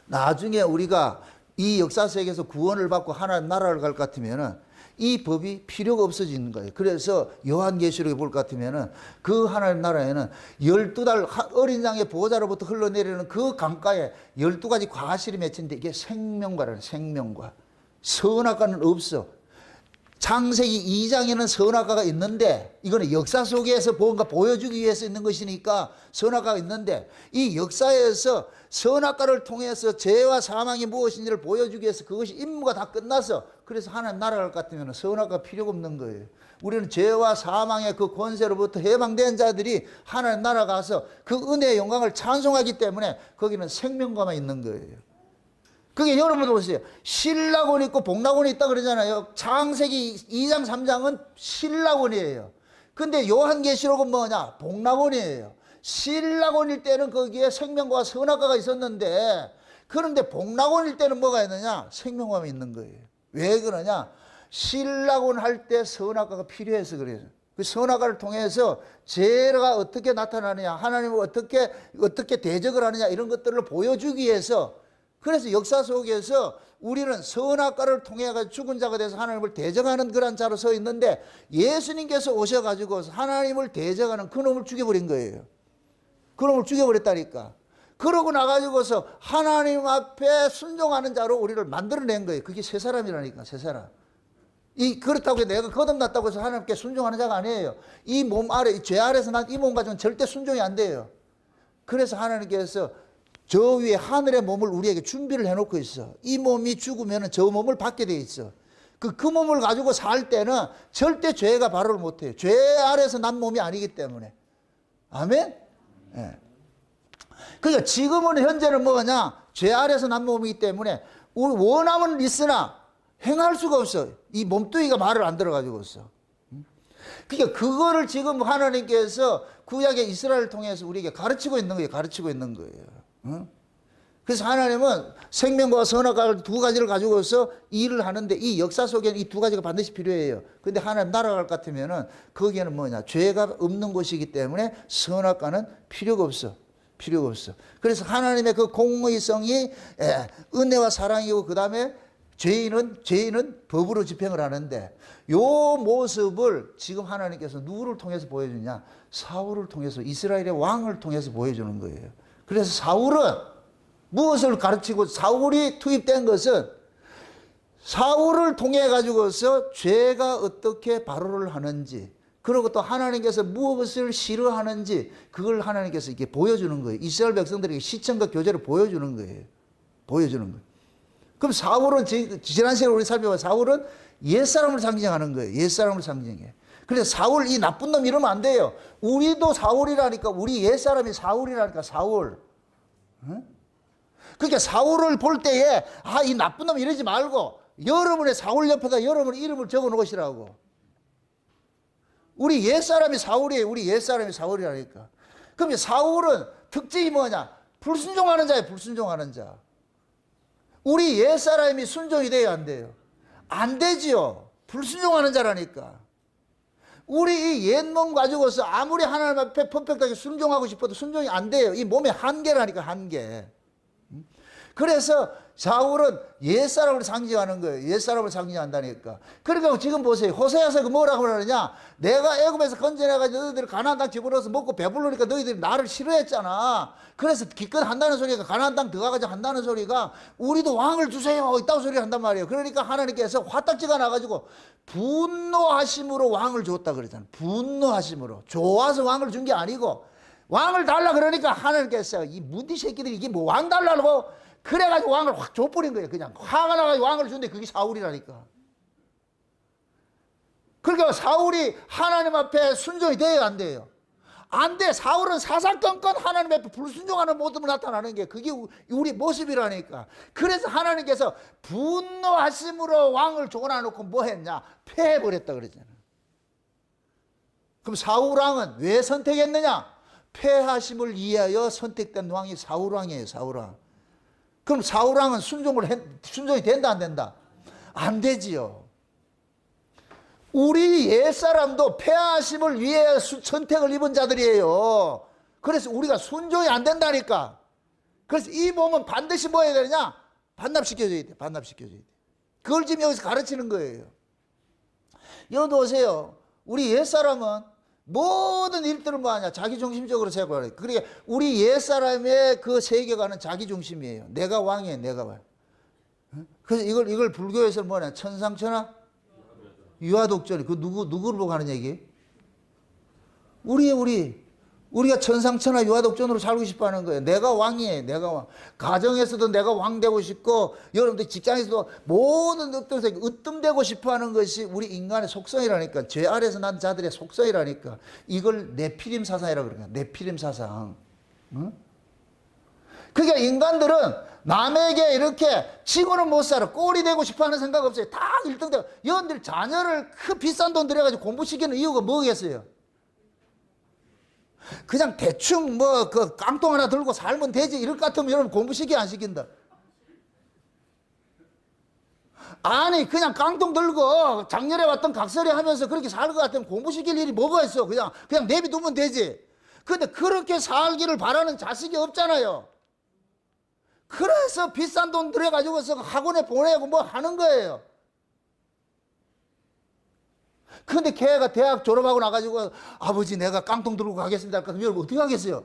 나중에 우리가 이 역사 속에서 구원을 받고 하나님 나라를 갈 것 같으면은 이 법이 필요가 없어지는 거예요. 그래서 요한계시록에 볼 것 같으면은 그 하나님 나라에는 12달 어린 양의 보호자로부터 흘러내리는 그 강가에 12가지 과실이 맺힌데 이게 생명과라는 생명과. 선악과는 없어. 창세기 2장에는 선악과가 있는데 이거는 역사 속에서 뭔가 보여주기 위해서 있는 것이니까 선악과가 있는데 이 역사에서 선악과를 통해서 죄와 사망이 무엇인지를 보여주기 위해서 그것이 임무가 다 끝나서 그래서 하나님 나라를 같으면 선악과가 필요가 없는 거예요. 우리는 죄와 사망의 그 권세로부터 해방된 자들이 하나님 나라 가서 그 은혜의 영광을 찬송하기 때문에 거기는 생명과만 있는 거예요. 그게 여러분들 보세요. 신라곤이 있고 복락곤이 있다 그러잖아요. 창세기 2장 3장은 신라곤이에요. 근데 요한계시록은 뭐냐? 복락곤이에요. 신라곤일 때는 거기에 생명과 선악과가 있었는데 그런데 복락곤일 때는 뭐가 있느냐? 생명과만 있는 거예요. 왜 그러냐? 신라곤 할 때 선악과가 필요해서 그래요. 그 선악과를 통해서 죄가 어떻게 나타나느냐? 하나님을 어떻게 대적을 하느냐? 이런 것들을 보여주기 위해서 그래서 역사 속에서 우리는 선악과를 통해 가지고 죽은 자가 돼서 하나님을 대적하는 그런 자로 서 있는데 예수님께서 오셔가지고 하나님을 대적하는 그놈을 죽여버린 거예요. 그놈을 죽여버렸다니까. 그러고 나가지고서 하나님 앞에 순종하는 자로 우리를 만들어낸 거예요. 그게 새 사람이라니까, 새 사람. 그렇다고 해서 내가 거듭났다고 해서 하나님께 순종하는 자가 아니에요. 이 몸 아래, 이 죄 아래서 난 이 몸 가지고는 절대 순종이 안 돼요. 그래서 하나님께서 저 위에 하늘의 몸을 우리에게 준비를 해놓고 있어. 이 몸이 죽으면 저 몸을 받게 돼 있어. 그 몸을 가지고 살 때는 절대 죄가 발효를 못해요. 죄 아래서 난 몸이 아니기 때문에. 아멘? 예. 그러니까 지금은 현재는 뭐냐? 죄 아래서 난 몸이기 때문에 우리 원함은 있으나 행할 수가 없어. 이 몸뚱이가 말을 안 들어가지고 있어. 그러니까 그거를 지금 하나님께서 구약의 이스라엘을 통해서 우리에게 가르치고 있는 거예요. 가르치고 있는 거예요. 응? 그래서 하나님은 생명과 선악과를 두 가지를 가지고서 일을 하는데 이 역사 속에는 이 두 가지가 반드시 필요해요. 근데 하나님 나라갈 것 같으면은 거기에는 뭐냐? 죄가 없는 곳이기 때문에 선악과는 필요가 없어. 필요가 없어. 그래서 하나님의 그 공의성이 은혜와 사랑이고 그 다음에 죄인은 법으로 집행을 하는데 요 모습을 지금 하나님께서 누구를 통해서 보여주냐? 사울을 통해서 이스라엘의 왕을 통해서 보여주는 거예요. 그래서 사울은 무엇을 가르치고 사울이 투입된 것은 사울을 통해 가지고서 죄가 어떻게 바로를 하는지 그리고 또 하나님께서 무엇을 싫어하는지 그걸 하나님께서 이렇게 보여주는 거예요. 이스라엘 백성들에게 시청과 교제를 보여주는 거예요. 보여주는 거예요. 그럼 사울은 지난 시간에 우리 살펴봐 사울은 옛사람을 상징하는 거예요. 옛사람을 상징해. 그래서 사울 이 나쁜 놈 이러면 안 돼요. 우리도 사울이라니까 우리 옛사람이 사울이라니까 사울. 응? 그러니까 사울을 볼 때에 이 나쁜 놈 이러지 말고 여러분의 사울 옆에다 여러분의 이름을 적어 놓으시라고. 우리 옛사람이 사울이에요. 우리 옛사람이 사울이라니까. 그럼 사울은 특징이 뭐냐? 불순종하는 자예요. 불순종하는 자. 우리 옛사람이 순종이 돼야 안 돼요? 안 되지요. 불순종하는 자라니까. 우리 이 옛몸 가지고서 아무리 하나님 앞에 퍼펙트하게 순종하고 싶어도 순종이 안 돼요. 이 몸의 한계라니까 한계. 그래서 사울은 옛사람을 상징하는 거예요. 옛사람을 상징한다니까. 그러니까 지금 보세요. 호세아서 뭐라고 그러느냐? 내가 애굽에서 건져내가지고 너희들을 가나안 땅 집어넣어서 먹고 배부르니까 너희들이 나를 싫어했잖아. 그래서 기껏 한다는 소리가 가나안 땅 들어가가지고 한다는 소리가 우리도 왕을 주세요. 이따고 소리를 한단 말이에요. 그러니까 하나님께서 화딱지가 나가지고 분노하심으로 왕을 줬다 그러잖아요. 분노하심으로. 좋아서 왕을 준 게 아니고 왕을 달라 그러니까 하나님께서 이 무디 새끼들이 이게 뭐 왕 달라고 그래가지고 왕을 확 줘버린 거예요. 그냥 화가 나가지고 왕을 준데 그게 사울이라니까. 그러니까 사울이 하나님 앞에 순종이 돼야 안 돼요? 안 돼. 사울은 사사건건 하나님 앞에 불순종하는 모습으로 나타나는 게 그게 우리 모습이라니까. 그래서 하나님께서 분노하심으로 왕을 줘놔놓고 뭐 했냐? 패해버렸다 그러잖아. 그럼 사울 왕은 왜 선택했느냐? 패하심을 이해하여 선택된 왕이 사울 왕이에요. 사울 왕. 그럼 사울 왕은 순종이 된다 안 된다? 안 되지요. 우리 옛사람도 패하심을 위해 선택을 입은 자들이에요. 그래서 우리가 순종이 안 된다니까. 그래서 이 몸은 반드시 뭐 해야 되느냐? 반납시켜줘야 돼. 반납시켜줘야 돼. 그걸 지금 여기서 가르치는 거예요. 여기 오세요. 우리 옛사람은 모든 일들을 뭐 하냐? 자기중심적으로 생각을 해요. 그러니까 우리 옛사람의 그 세계관은 자기중심이에요. 내가 왕이에요. 내가 왕. 그래서 이걸 불교에서는 뭐냐? 천상천하? 유아독존이. 그 누구를 보고 하는 얘기? 우리가 천상천하 유아독존으로 살고 싶어 하는 거예요. 내가 왕이에요. 내가 왕. 가정에서도 내가 왕 되고 싶고, 여러분들 직장에서도 모든 것들에서 으뜸되고 싶어 하는 것이 우리 인간의 속성이라니까. 죄 아래서 난 자들의 속성이라니까. 이걸 네피림 사상이라고 그러니까. 네피림 사상. 응? 그러니까 인간들은 남에게 이렇게 치고는 못 살아. 꼴이 되고 싶어 하는 생각 없어요. 다 1등 되고. 여러분들 자녀를 그 비싼 돈 들여가지고 공부시키는 이유가 뭐겠어요? 그냥 대충 뭐 그 깡통 하나 들고 살면 되지 이럴 것 같으면 여러분 공부시키 안 시킨다. 아니 그냥 깡통 들고 작년에 왔던 각설이 하면서 그렇게 살 것 같으면 공부시킬 일이 뭐가 있어. 그냥 내비두면 되지. 근데 그렇게 살기를 바라는 자식이 없잖아요. 그래서 비싼 돈 들여가지고서 학원에 보내고 뭐 하는 거예요. 근데 걔가 대학 졸업하고 나가지고 아버지 내가 깡통 들고 가겠습니다 할까? 여러분 어떻게 하겠어요?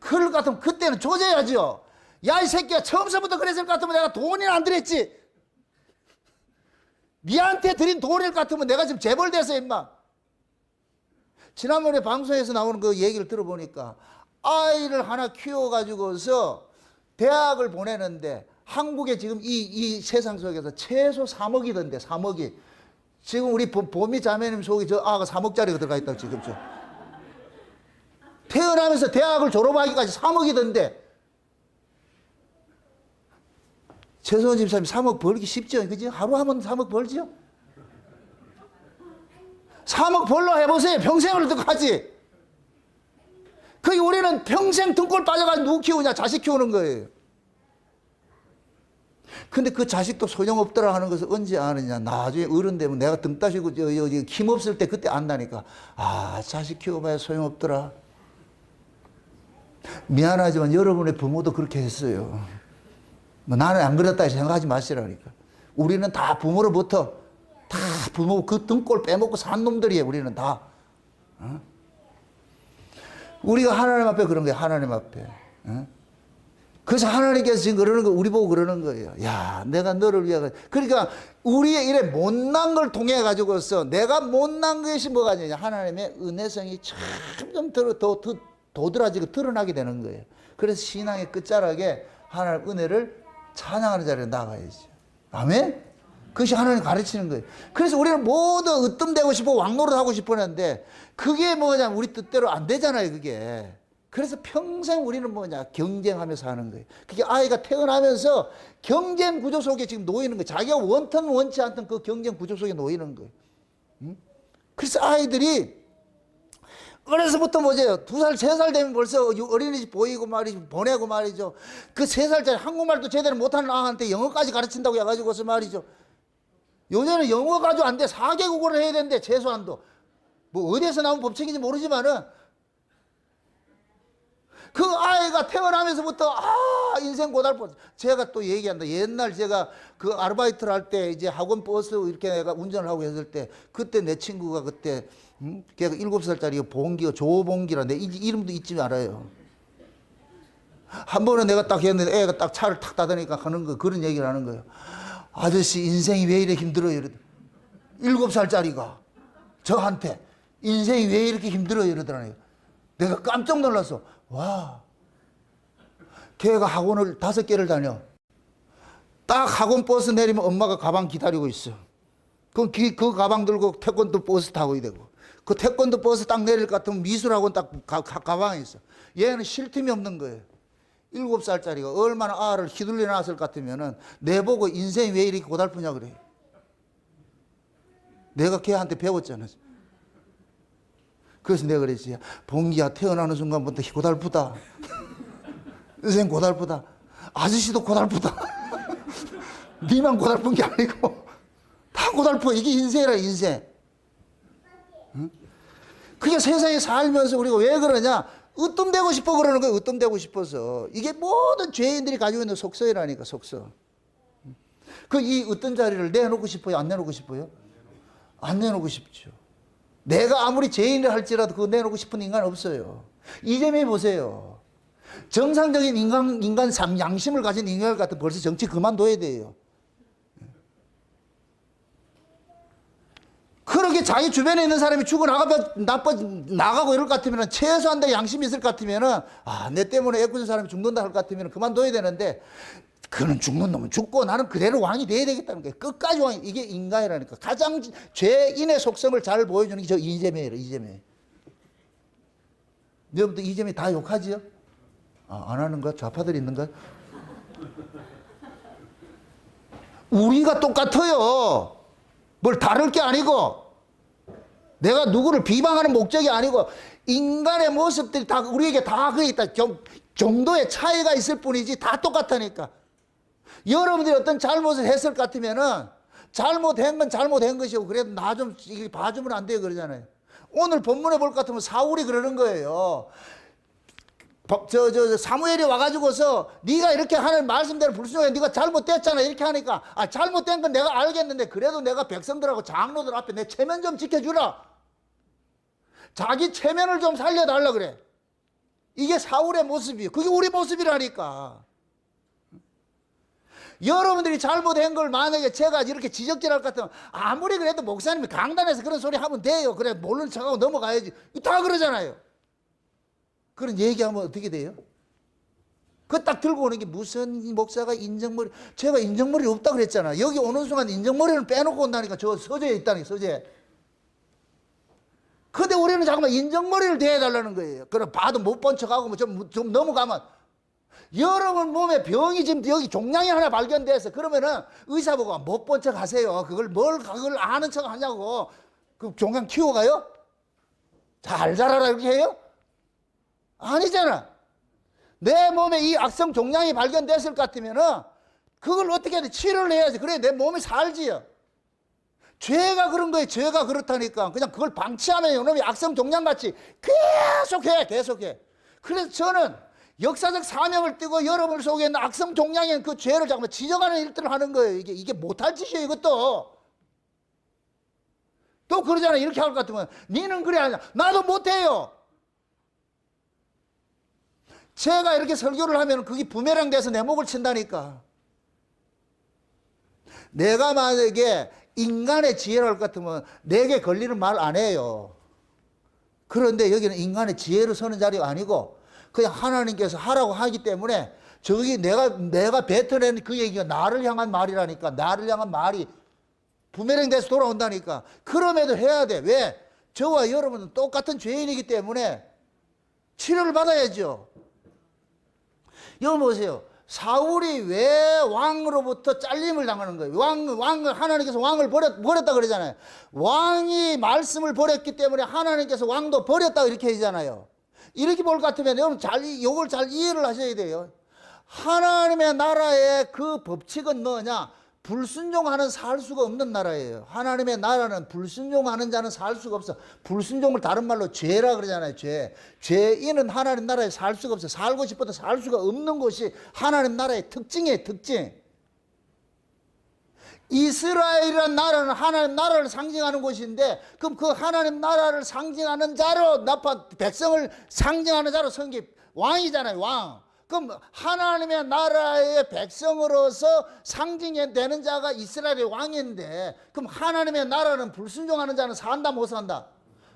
그럴 것 같으면 그때는 조져야죠. 야 이 새끼야 처음서부터 그랬을 것 같으면 내가 돈이나 안 드렸지. 니한테 드린 돈일 것 같으면 내가 지금 재벌돼서 임마. 지난번에 방송에서 나오는 그 얘기를 들어보니까 아이를 하나 키워가지고서 대학을 보내는데 한국에 지금 이 세상 속에서 최소 3억이던데 3억이. 지금 우리 보미 자매님 속에 저 아가 3억짜리가 들어가 있다고 지금 저. 태어나면서 대학을 졸업하기까지 3억이던데. 최소원 집사님 3억 벌기 쉽죠? 그지? 하루 하면 3억 벌지요? 3억 벌러 해보세요. 평생을 어떡하지? 그게 우리는 평생 등골 빠져가지고 누구 키우냐? 자식 키우는 거예요. 근데 그 자식도 소용없더라 하는 것을 언제 아느냐? 나중에 어른 되면 내가 등 따시고 힘없을 때 그때 안다니까. 아, 자식 키워봐야 소용없더라. 미안하지만 여러분의 부모도 그렇게 했어요. 뭐 나는 안 그랬다 생각하지 마시라니까. 우리는 다 부모로부터 다 부모 그 등골 빼먹고 산 놈들이에요. 우리는 다. 어? 우리가 하나님 앞에 그런 거예요. 하나님 앞에. 어? 그래서 하나님께서 지금 그러는 거 우리 보고 그러는 거예요. 야, 내가 너를 위하여. 그러니까 우리의 이래 못난 걸 통해 가지고서 내가 못난 것이 뭐가 되냐? 하나님의 은혜성이 점점 더 도드라지고 드러나게 되는 거예요. 그래서 신앙의 끝자락에 하나님 은혜를 찬양하는 자리에 나가야지. 아멘? 그것이 하나님 가르치는 거예요. 그래서 우리는 모두 으뜸되고 싶어 왕노릇 하고 싶었는데 그게 뭐냐면 우리 뜻대로 안 되잖아요, 그게. 그래서 평생 우리는 뭐냐? 경쟁하면서 하는 거예요. 그게 아이가 태어나면서 경쟁 구조 속에 지금 놓이는 거예요. 자기가 원튼 원치 않던 그 경쟁 구조 속에 놓이는 거예요. 응? 그래서 아이들이 어려서부터 뭐죠? 2살, 3살 되면 벌써 어린이집 보이고 말이죠. 보내고 말이죠. 그 3살짜리 한국말도 제대로 못하는 아한테 영어까지 가르친다고 해가지고서 말이죠. 요새는 영어 가지고 안 돼. 4개국어를 해야 되는데, 최소한도. 뭐, 어디에서 나온 법칙인지 모르지만은, 그 아이가 태어나면서부터, 인생 고달퍼. 제가 또 얘기한다. 옛날 제가 그 아르바이트를 할 때, 이제 학원 버스 이렇게 내가 운전을 하고 했을 때, 그때 내 친구가 그때, 걔가 7살짜리 봉기가 조봉기라 내 이름도 잊지 말아요. 한 번은 내가 딱 했는데 애가 딱 차를 탁 닫으니까 하는 거, 그런 얘기를 하는 거예요. 아저씨 인생이 왜 이래 힘들어요? 이러더라. 7살짜리가 저한테 인생이 왜 이렇게 힘들어요? 이러더라고요. 내가 깜짝 놀랐어. 와, 걔가 학원을 5개를 다녀. 딱 학원 버스 내리면 엄마가 가방 기다리고 있어. 그럼 그 가방 들고 태권도 버스 타고 되고, 그 태권도 버스 딱 내릴 것 같으면 미술학원 딱 가방에 있어. 얘는 쉴 틈이 없는 거예요. 7살짜리가 얼마나 알을 휘둘려 놨을 것 같으면은 내보고 인생이 왜 이렇게 고달프냐 그래. 내가 걔한테 배웠잖아. 그래서 내가 그랬지. 봉기야, 태어나는 순간부터 고달프다. 인생 고달프다. 아저씨도 고달프다. 니만 고달픈 게 아니고 다 고달퍼. 이게 인생이라, 인생. 응? 그게 세상에 살면서 우리가 왜 그러냐? 으뜸되고 싶어 그러는 거예요. 으뜸되고 싶어서. 이게 모든 죄인들이 가지고 있는 속성이라니까, 속성. 그 이 으뜸 자리를 내놓고 싶어요? 안 내놓고 싶어요? 안 내놓고 싶죠. 내가 아무리 죄인을 할지라도 그거 내놓고 싶은 인간 없어요. 이재명 보세요. 정상적인 인간 양심을 가진 인간 같은 벌써 정치 그만둬야 돼요. 그렇게 자기 주변에 있는 사람이 나가고 이럴 것 같으면, 최소한 내 양심이 있을 것 같으면, 내 때문에 애꿎은 사람이 죽는다 할 것 같으면 그만둬야 되는데, 그는 죽는 놈은 죽고 나는 그대로 왕이 돼야 되겠다는 거예요. 끝까지 왕이. 이게 인간이라니까. 가장 죄인의 속성을 잘 보여주는 게 저 이재명이에요, 이재명. 여러분들 이재명 다 욕하지요? 안 하는가? 좌파들이 있는가? 우리가 똑같아요. 뭘 다를 게 아니고, 내가 누구를 비방하는 목적이 아니고, 인간의 모습들이 다 우리에게 다 그게 있다. 정도의 차이가 있을 뿐이지 다 똑같다니까. 여러분들이 어떤 잘못을 했을 것 같으면은 잘못한 건 잘못한 것이고, 그래도 나 좀 봐주면 안 돼요 그러잖아요. 오늘 본문에 볼 것 같으면 사울이 그러는 거예요. 사무엘이 와가지고서 네가 이렇게 하는 말씀대로 불순종해, 네가 잘못됐잖아 이렇게 하니까, 잘못된 건 내가 알겠는데 그래도 내가 백성들하고 장로들 앞에 내 체면 좀 지켜주라. 자기 체면을 좀 살려달라 그래. 이게 사울의 모습이에요. 그게 우리 모습이라니까. 여러분들이 잘못한 걸 만약에 제가 이렇게 지적질할 것 같으면, 아무리 그래도 목사님이 강단에서 그런 소리 하면 돼요. 그래 모르는 척하고 넘어가야지. 다 그러잖아요. 그런 얘기하면 어떻게 돼요? 그 딱 들고 오는 게 무슨 목사가 인정머리, 제가 인정머리 없다 그랬잖아. 여기 오는 순간 인정머리를 빼놓고 온다니까. 저 서재에 있다니까, 서재에. 근데 우리는 잠깐만 인정머리를 대해달라는 거예요. 그럼 봐도 못 본 척하고 뭐 좀 넘어가면, 여러분 몸에 병이 지금 여기 종양이 하나 발견돼서, 그러면은 의사 보고 못 본 척 하세요. 그걸 아는 척 하냐고. 그 종양 키워가요? 잘 자라라 이렇게 해요? 아니잖아. 내 몸에 이 악성 종양이 발견됐을 것 같으면은 그걸 어떻게든 치료를 해야지. 그래 내 몸이 살지요. 죄가 그런 거예요. 죄가 그렇다니까. 그냥 그걸 방치하면 이놈이 악성 종양같이 계속해. 그래서 저는 역사적 사명을 띠고 여러분 속에 있는 악성 종양인 그 죄를 잠깐만 지정하는 일들을 하는 거예요. 이게 못할 짓이에요, 이것도. 또 그러잖아요. 이렇게 할 것 같으면 니는 그래 하냐. 나도 못해요. 제가 이렇게 설교를 하면 그게 부메랑 돼서 내 목을 친다니까. 내가 만약에 인간의 지혜를 할 것 같으면 내게 걸리는 말 안 해요. 그런데 여기는 인간의 지혜로 서는 자리가 아니고 그냥 하나님께서 하라고 하기 때문에 저기 내가 뱉어낸 그 얘기가 나를 향한 말이라니까. 나를 향한 말이 부메랑 돼서 돌아온다니까. 그럼에도 해야 돼. 왜? 저와 여러분은 똑같은 죄인이기 때문에 치료를 받아야죠. 여러분 보세요. 사울이 왜 왕으로부터 잘림을 당하는 거예요? 하나님께서 왕을 버렸다 그러잖아요. 왕이 말씀을 버렸기 때문에 하나님께서 왕도 버렸다 이렇게 하잖아요. 이렇게 볼 것 같으면 여러분 이걸 잘 이해를 하셔야 돼요. 하나님의 나라의 그 법칙은 뭐냐? 불순종하는 살 수가 없는 나라예요. 하나님의 나라는 불순종하는 자는 살 수가 없어. 불순종을 다른 말로 죄라 그러잖아요. 죄인은 하나님 나라에 살 수가 없어. 살고 싶어도 살 수가 없는 것이 하나님 나라의 특징이에요. 특징. 이스라엘이라는 나라는 하나님 나라를 상징하는 곳인데 그럼 그 하나님 나라를 상징하는 자로 백성을 상징하는 자로 성기 왕이잖아요. 왕. 그럼 하나님의 나라의 백성으로서 상징이 되는 자가 이스라엘의 왕인데 그럼 하나님의 나라는 불순종하는 자는 산다 못 산다?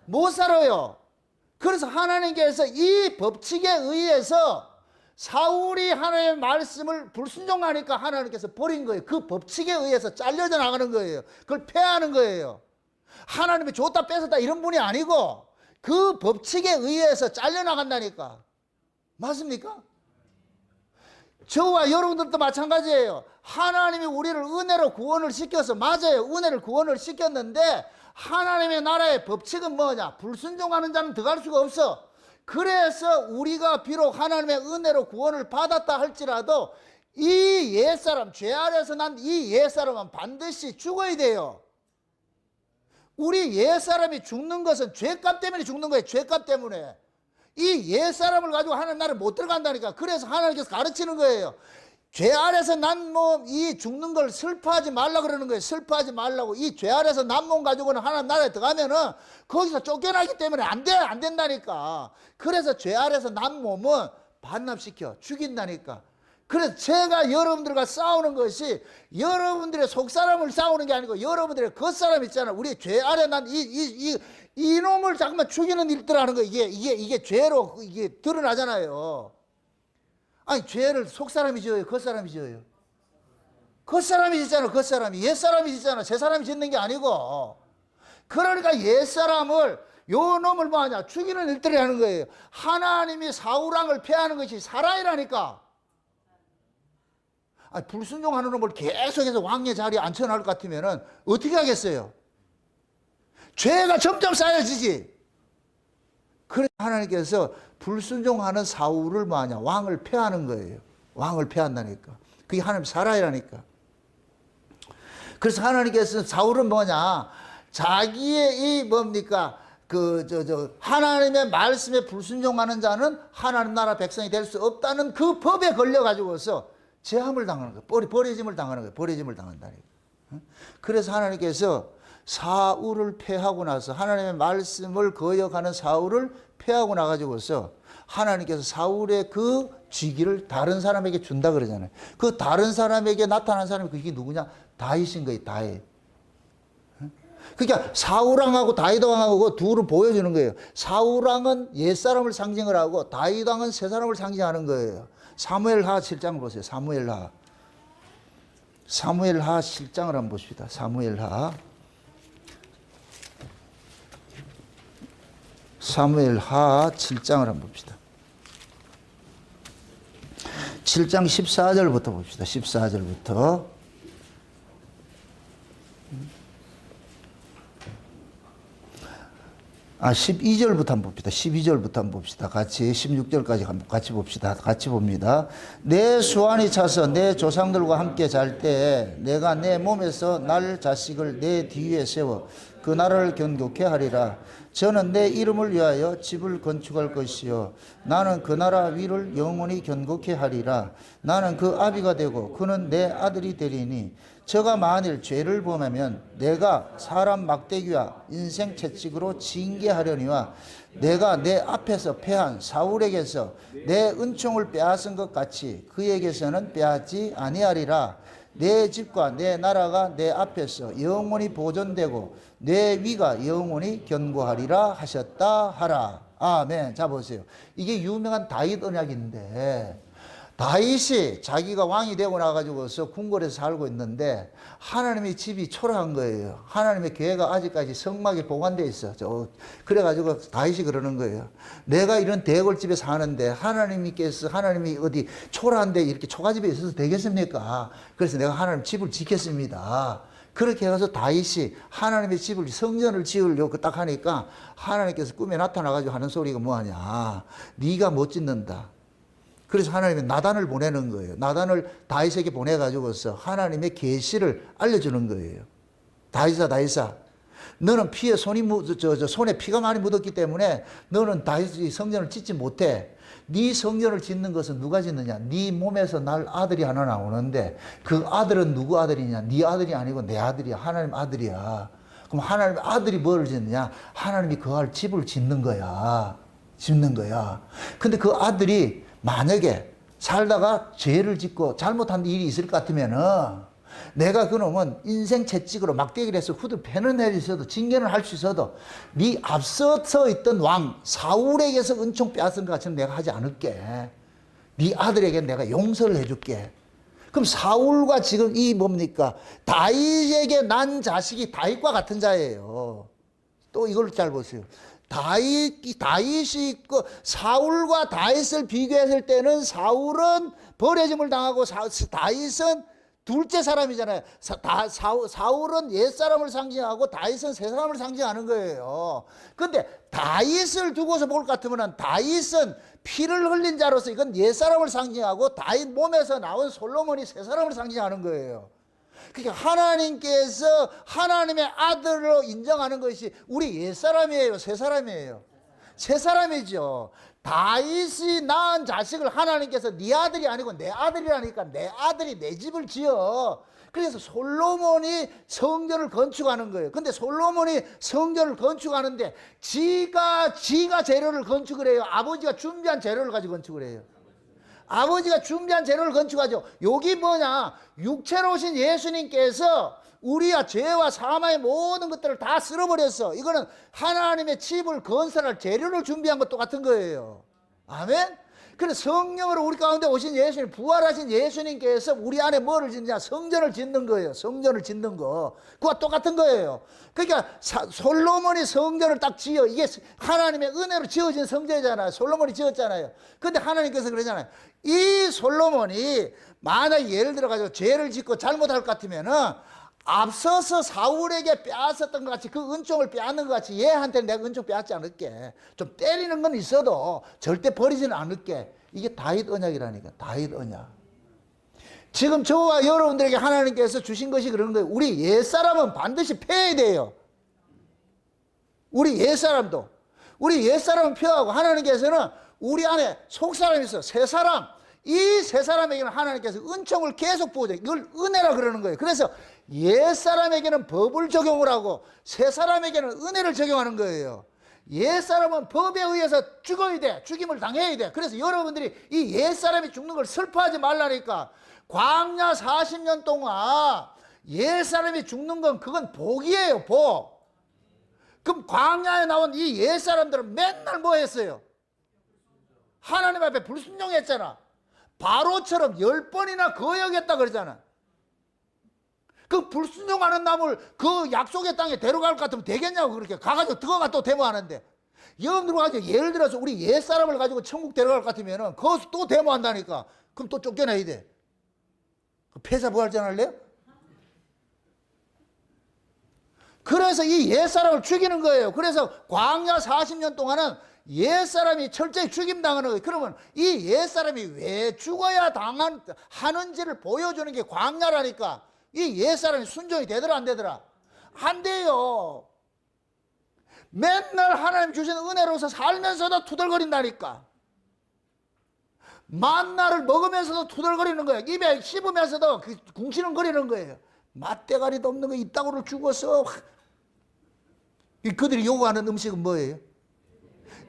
못 살아요. 그래서 하나님께서 이 법칙에 의해서 사울이 하나님의 말씀을 불순종하니까 하나님께서 버린 거예요. 그 법칙에 의해서 잘려져 나가는 거예요. 그걸 폐하는 거예요. 하나님이 줬다 뺏었다 이런 분이 아니고 그 법칙에 의해서 잘려나간다니까. 맞습니까? 저와 여러분들도 마찬가지예요. 하나님이 우리를 은혜로 구원을 시켜서 맞아요. 은혜를 구원을 시켰는데 하나님의 나라의 법칙은 뭐냐? 불순종하는 자는 들어갈 수가 없어. 그래서 우리가 비록 하나님의 은혜로 구원을 받았다 할지라도 이 옛사람, 죄 아래서 난 이 옛사람은 반드시 죽어야 돼요. 우리 옛사람이 죽는 것은 죄값 때문에 죽는 거예요. 죄값 때문에. 이 옛사람을 가지고 하나님 나라에 못 들어간다니까. 그래서 하나님께서 가르치는 거예요. 죄 아래서 난 몸, 이 죽는 걸 슬퍼하지 말라 그러는 거예요. 슬퍼하지 말라고. 이 죄 아래서 난 몸 가지고는 하나님 나라에 들어가면은 거기서 쫓겨나기 때문에 안 된다니까. 그래서 죄 아래서 난 몸은 반납시켜 죽인다니까. 그래서 제가 여러분들과 싸우는 것이 여러분들의 속사람을 싸우는 게 아니고 여러분들의 겉사람 있잖아요. 우리 죄 아래 난 이놈을 잠깐만 죽이는 일들 하는 거 이게 죄로 이게 드러나잖아요. 아니 죄를 속사람이 지어요? 겉사람이 지어요? 겉사람이 짓잖아. 겉사람이. 옛사람이 짓잖아. 새사람이 짓는 게 아니고. 그러니까 옛사람을 요 놈을 뭐하냐 죽이는 일들을 하는 거예요. 하나님이 사울왕을 폐하는 것이 사랑이라니까. 아니, 불순종하는 놈을 계속해서 왕의 자리에 앉혀놓을 것 같으면 어떻게 하겠어요? 죄가 점점 쌓여지지. 그래서 하나님께서 불순종하는 사울을 뭐하냐 왕을 폐하는 거예요. 왕을 폐한다니까. 그게 하나님 사랑이라니까. 그래서 하나님께서 사울은 뭐냐 자기의 이 뭡니까 하나님의 말씀에 불순종하는 자는 하나님 나라 백성이 될 수 없다는 그 법에 걸려가지고서 제함을 당하는 거예요. 버려짐을 당하는 거예요. 버려짐을 당한다니까. 그래서 하나님께서 사울을 패하고 나서 하나님의 말씀을 거역하는 사울을 패하고 나가지고서 하나님께서 사울의 그 쥐기를 다른 사람에게 준다 그러잖아요. 그 다른 사람에게 나타난 사람이 그게 누구냐? 다윗인 거예요. 다윗. 그러니까 사울왕하고 다윗왕하고 그 둘을 보여주는 거예요. 사울왕은 옛사람을 상징을 하고 다윗왕은 새사람을 상징하는 거예요. 사무엘하 7장을 보세요. 사무엘하 7장을 한번 보십시다. 사무엘하 7장을 한번 봅시다. 7장 14절부터 봅시다. 14절부터. 12절부터 한번 봅시다. 12절부터 한번 봅시다. 같이 16절까지 한번 같이 봅시다. 같이 봅니다. 내 수완이 차서 내 조상들과 함께 잘 때 내가 내 몸에서 날 자식을 내 뒤에 세워 그 나라를 견고케 하리라. 저는 내 이름을 위하여 집을 건축할 것이요 나는 그 나라 위를 영원히 견고케 하리라. 나는 그 아비가 되고 그는 내 아들이 되리니 저가 만일 죄를 범하면 내가 사람 막대기와 인생 채찍으로 징계하려니와 내가 내 앞에서 패한 사울에게서 내 은총을 빼앗은 것 같이 그에게서는 빼앗지 아니하리라. 내 집과 내 나라가 내 앞에서 영원히 보존되고 내 위가 영원히 견고하리라 하셨다 하라. 아멘. 자 보세요. 이게 유명한 다윗 언약인데 다윗이 자기가 왕이 되고 나가지고서 궁궐에서 살고 있는데 하나님의 집이 초라한 거예요. 하나님의 교회가 아직까지 성막에 보관되어 있어. 그래가지고 다윗이 그러는 거예요. 내가 이런 대궐집에 사는데 하나님이 어디 초라한데 이렇게 초가집에 있어서 되겠습니까? 그래서 내가 하나님 집을 짓겠습니다. 그렇게 해서 다윗이 하나님의 집을 성전을 지으려고 딱 하니까 하나님께서 꿈에 나타나가지고 하는 소리가 뭐하냐. 네가 못 짓는다. 그래서 하나님이 나단을 보내는 거예요. 나단을 다윗에게 보내가지고서 하나님의 계시를 알려주는 거예요. 다윗아, 너는 피에 손에 피가 많이 묻었기 때문에 너는 다윗이 성전을 짓지 못해. 네 성전을 짓는 것은 누가 짓느냐? 네 몸에서 날 아들이 하나 나오는데 그 아들은 누구 아들이냐? 네 아들이 아니고 내 아들이야. 하나님 아들이야. 그럼 하나님 아들이 뭐를 짓느냐? 하나님이 거할 집을 짓는 거야. 근데 그 아들이 만약에 살다가 죄를 짓고 잘못한 일이 있을 것 같으면은 내가 그놈은 인생 채찍으로 막대기를 해서 후드 패는 일이 있어도 징계는 할 수 있어도 네 앞서서 있던 왕 사울에게서 은총 빼앗은 것 같이는 내가 하지 않을게. 네 아들에게 내가 용서를 해줄게. 그럼 사울과 지금 이 뭡니까? 다윗에게 난 자식이 다윗과 같은 자예요. 또 이걸 잘 보세요. 다윗이 있고 사울과 다윗을 비교했을 때는 사울은 버려짐을 당하고 다윗은 둘째 사람이잖아요. 사울은 옛사람을 상징하고 다윗은 새사람을 상징하는 거예요. 근데 다윗을 두고서 볼 것 같으면 다윗은 피를 흘린 자로서 이건 옛사람을 상징하고 다윗 몸에서 나온 솔로몬이 새사람을 상징하는 거예요. 그러니까 하나님께서 하나님의 아들로 인정하는 것이 우리 옛사람이에요, 새사람이에요? 새사람이죠. 다윗이 낳은 자식을 하나님께서 네 아들이 아니고 내 아들이라니까 내 아들이 내 집을 지어. 그래서 솔로몬이 성전을 건축하는 거예요. 근데 솔로몬이 성전을 건축하는데 지가 재료를 건축을 해요? 아버지가 준비한 재료를 가지고 건축을 해요? 아버지가 준비한 재료를 건축하죠. 여기 뭐냐? 육체로 오신 예수님께서 우리와 죄와 사망의 모든 것들을 다 쓸어버렸어. 이거는 하나님의 집을 건설할 재료를 준비한 것도 같은 거예요. 아멘? 그래서 성령으로 우리 가운데 오신 예수님, 부활하신 예수님께서 우리 안에 뭐를 짓느냐? 성전을 짓는 거예요. 성전을 짓는 거. 그와 똑같은 거예요. 그러니까 솔로몬이 성전을 딱 지어. 이게 하나님의 은혜로 지어진 성전이잖아요. 솔로몬이 지었잖아요. 근데 하나님께서 그러잖아요. 이 솔로몬이 만약 예를 들어가지고 죄를 짓고 잘못할 것 같으면은 앞서서 사울에게 빼앗았던 것 같이 그 은총을 빼앗는 것 같이 얘한테 내가 은총 빼앗지 않을게. 좀 때리는 건 있어도 절대 버리지는 않을게. 이게 다윗 언약이라니까. 다윗 언약. 지금 저와 여러분들에게 하나님께서 주신 것이 그런 거예요. 우리 옛사람은 반드시 패야 돼요. 우리 옛사람은 패하고 하나님께서는 우리 안에 속사람이 있어. 새사람. 이 세 사람에게는 하나님께서 은총을 계속 부어줘요. 이걸 은혜라 그러는 거예요. 그래서 옛 사람에게는 법을 적용을 하고 새 사람에게는 은혜를 적용하는 거예요. 옛 사람은 법에 의해서 죽어야 돼. 죽임을 당해야 돼. 그래서 여러분들이 이 옛 사람이 죽는 걸 슬퍼하지 말라니까. 광야 40년 동안 옛 사람이 죽는 건 그건 복이에요. 복. 그럼 광야에 나온 이 옛 사람들은 맨날 뭐 했어요? 하나님 앞에 불순종했잖아. 바로처럼 10번이나 거역했다 그러잖아. 그 불순종하는 남을 그 약속의 땅에 데려갈 것 같으면 되겠냐고. 그렇게 가가지고 들어가 또 데모하는데, 여러분들 가지고 예를 들어서 우리 옛사람을 가지고 천국 데려갈 것 같으면은 거기서 또 데모한다니까. 그럼 또 쫓겨내야 돼. 패자부활전 할래요? 그래서 이 옛사람을 죽이는 거예요. 그래서 광야 40년 동안은 옛사람이 철저히 죽임당하는 거예요. 그러면 이 옛사람이 왜 죽어야 하는지를 보여주는 게 광야라니까. 이 옛사람이 순종이 되더라 안 되더라? 안 돼요. 맨날 하나님 주시는 은혜로서 살면서도 투덜거린다니까. 만나를 먹으면서도 투덜거리는 거예요. 입에 씹으면서도 궁시렁거리는 거예요. 맛대가리도 없는 거 이따구를 죽어서. 그들이 요구하는 음식은 뭐예요?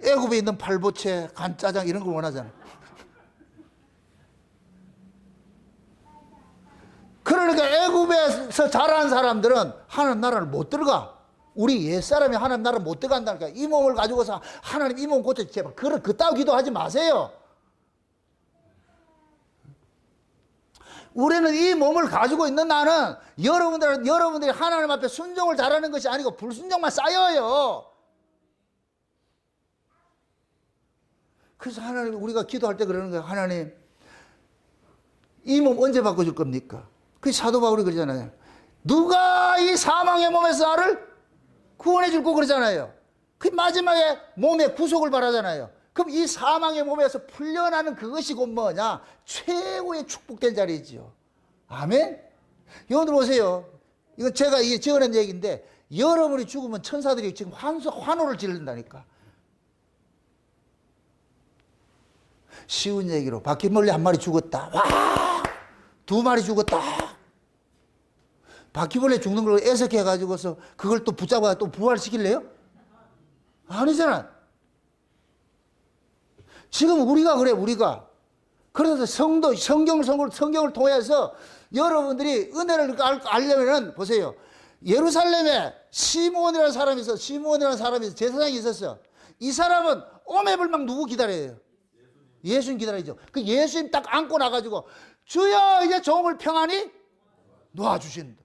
애굽에 있는 팔보채, 간짜장 이런 걸 원하잖아. 그러니까 애굽에서 자란 사람들은 하나님 나라를 못 들어가. 우리 옛사람이 하나님 나라를 못 들어간다니까. 이 몸을 가지고서 하나님 이 몸 고쳐 제발 그따위 기도하지 마세요. 우리는 이 몸을 가지고 있는 나는 여러분들이 하나님 앞에 순종을 잘하는 것이 아니고 불순종만 쌓여요. 그래서 하나님, 우리가 기도할 때 그러는 거예요. 하나님, 이 몸 언제 바꿔줄 겁니까? 그 사도 바울이 그러잖아요. 누가 이 사망의 몸에서 나를 구원해 줄 거 그러잖아요. 그 마지막에 몸의 구속을 바라잖아요. 그럼 이 사망의 몸에서 풀려나는 그것이 곧 뭐냐? 최고의 축복된 자리지요. 아멘? 여러분들 보세요. 이건 제가 지어낸 얘기인데, 여러분이 죽으면 천사들이 지금 환호를 지른다니까. 쉬운 얘기로 바퀴벌레 한 마리 죽었다. 와! 2마리 죽었다. 바퀴벌레 죽는 걸 애석해가지고서 그걸 또 붙잡아 또 부활시킬래요? 아니잖아. 지금 우리가 그래, 우리가. 그래서 성경을 통해서 여러분들이 은혜를 알려면은, 보세요. 예루살렘에 시므온이라는 사람이 있어. 제사장이 있었어. 이 사람은 오매불망 누구 기다려요? 예수님 기다리죠. 그 예수님 딱 안고 나가지고, 주여 이제 종을 평안히 놓아주신다.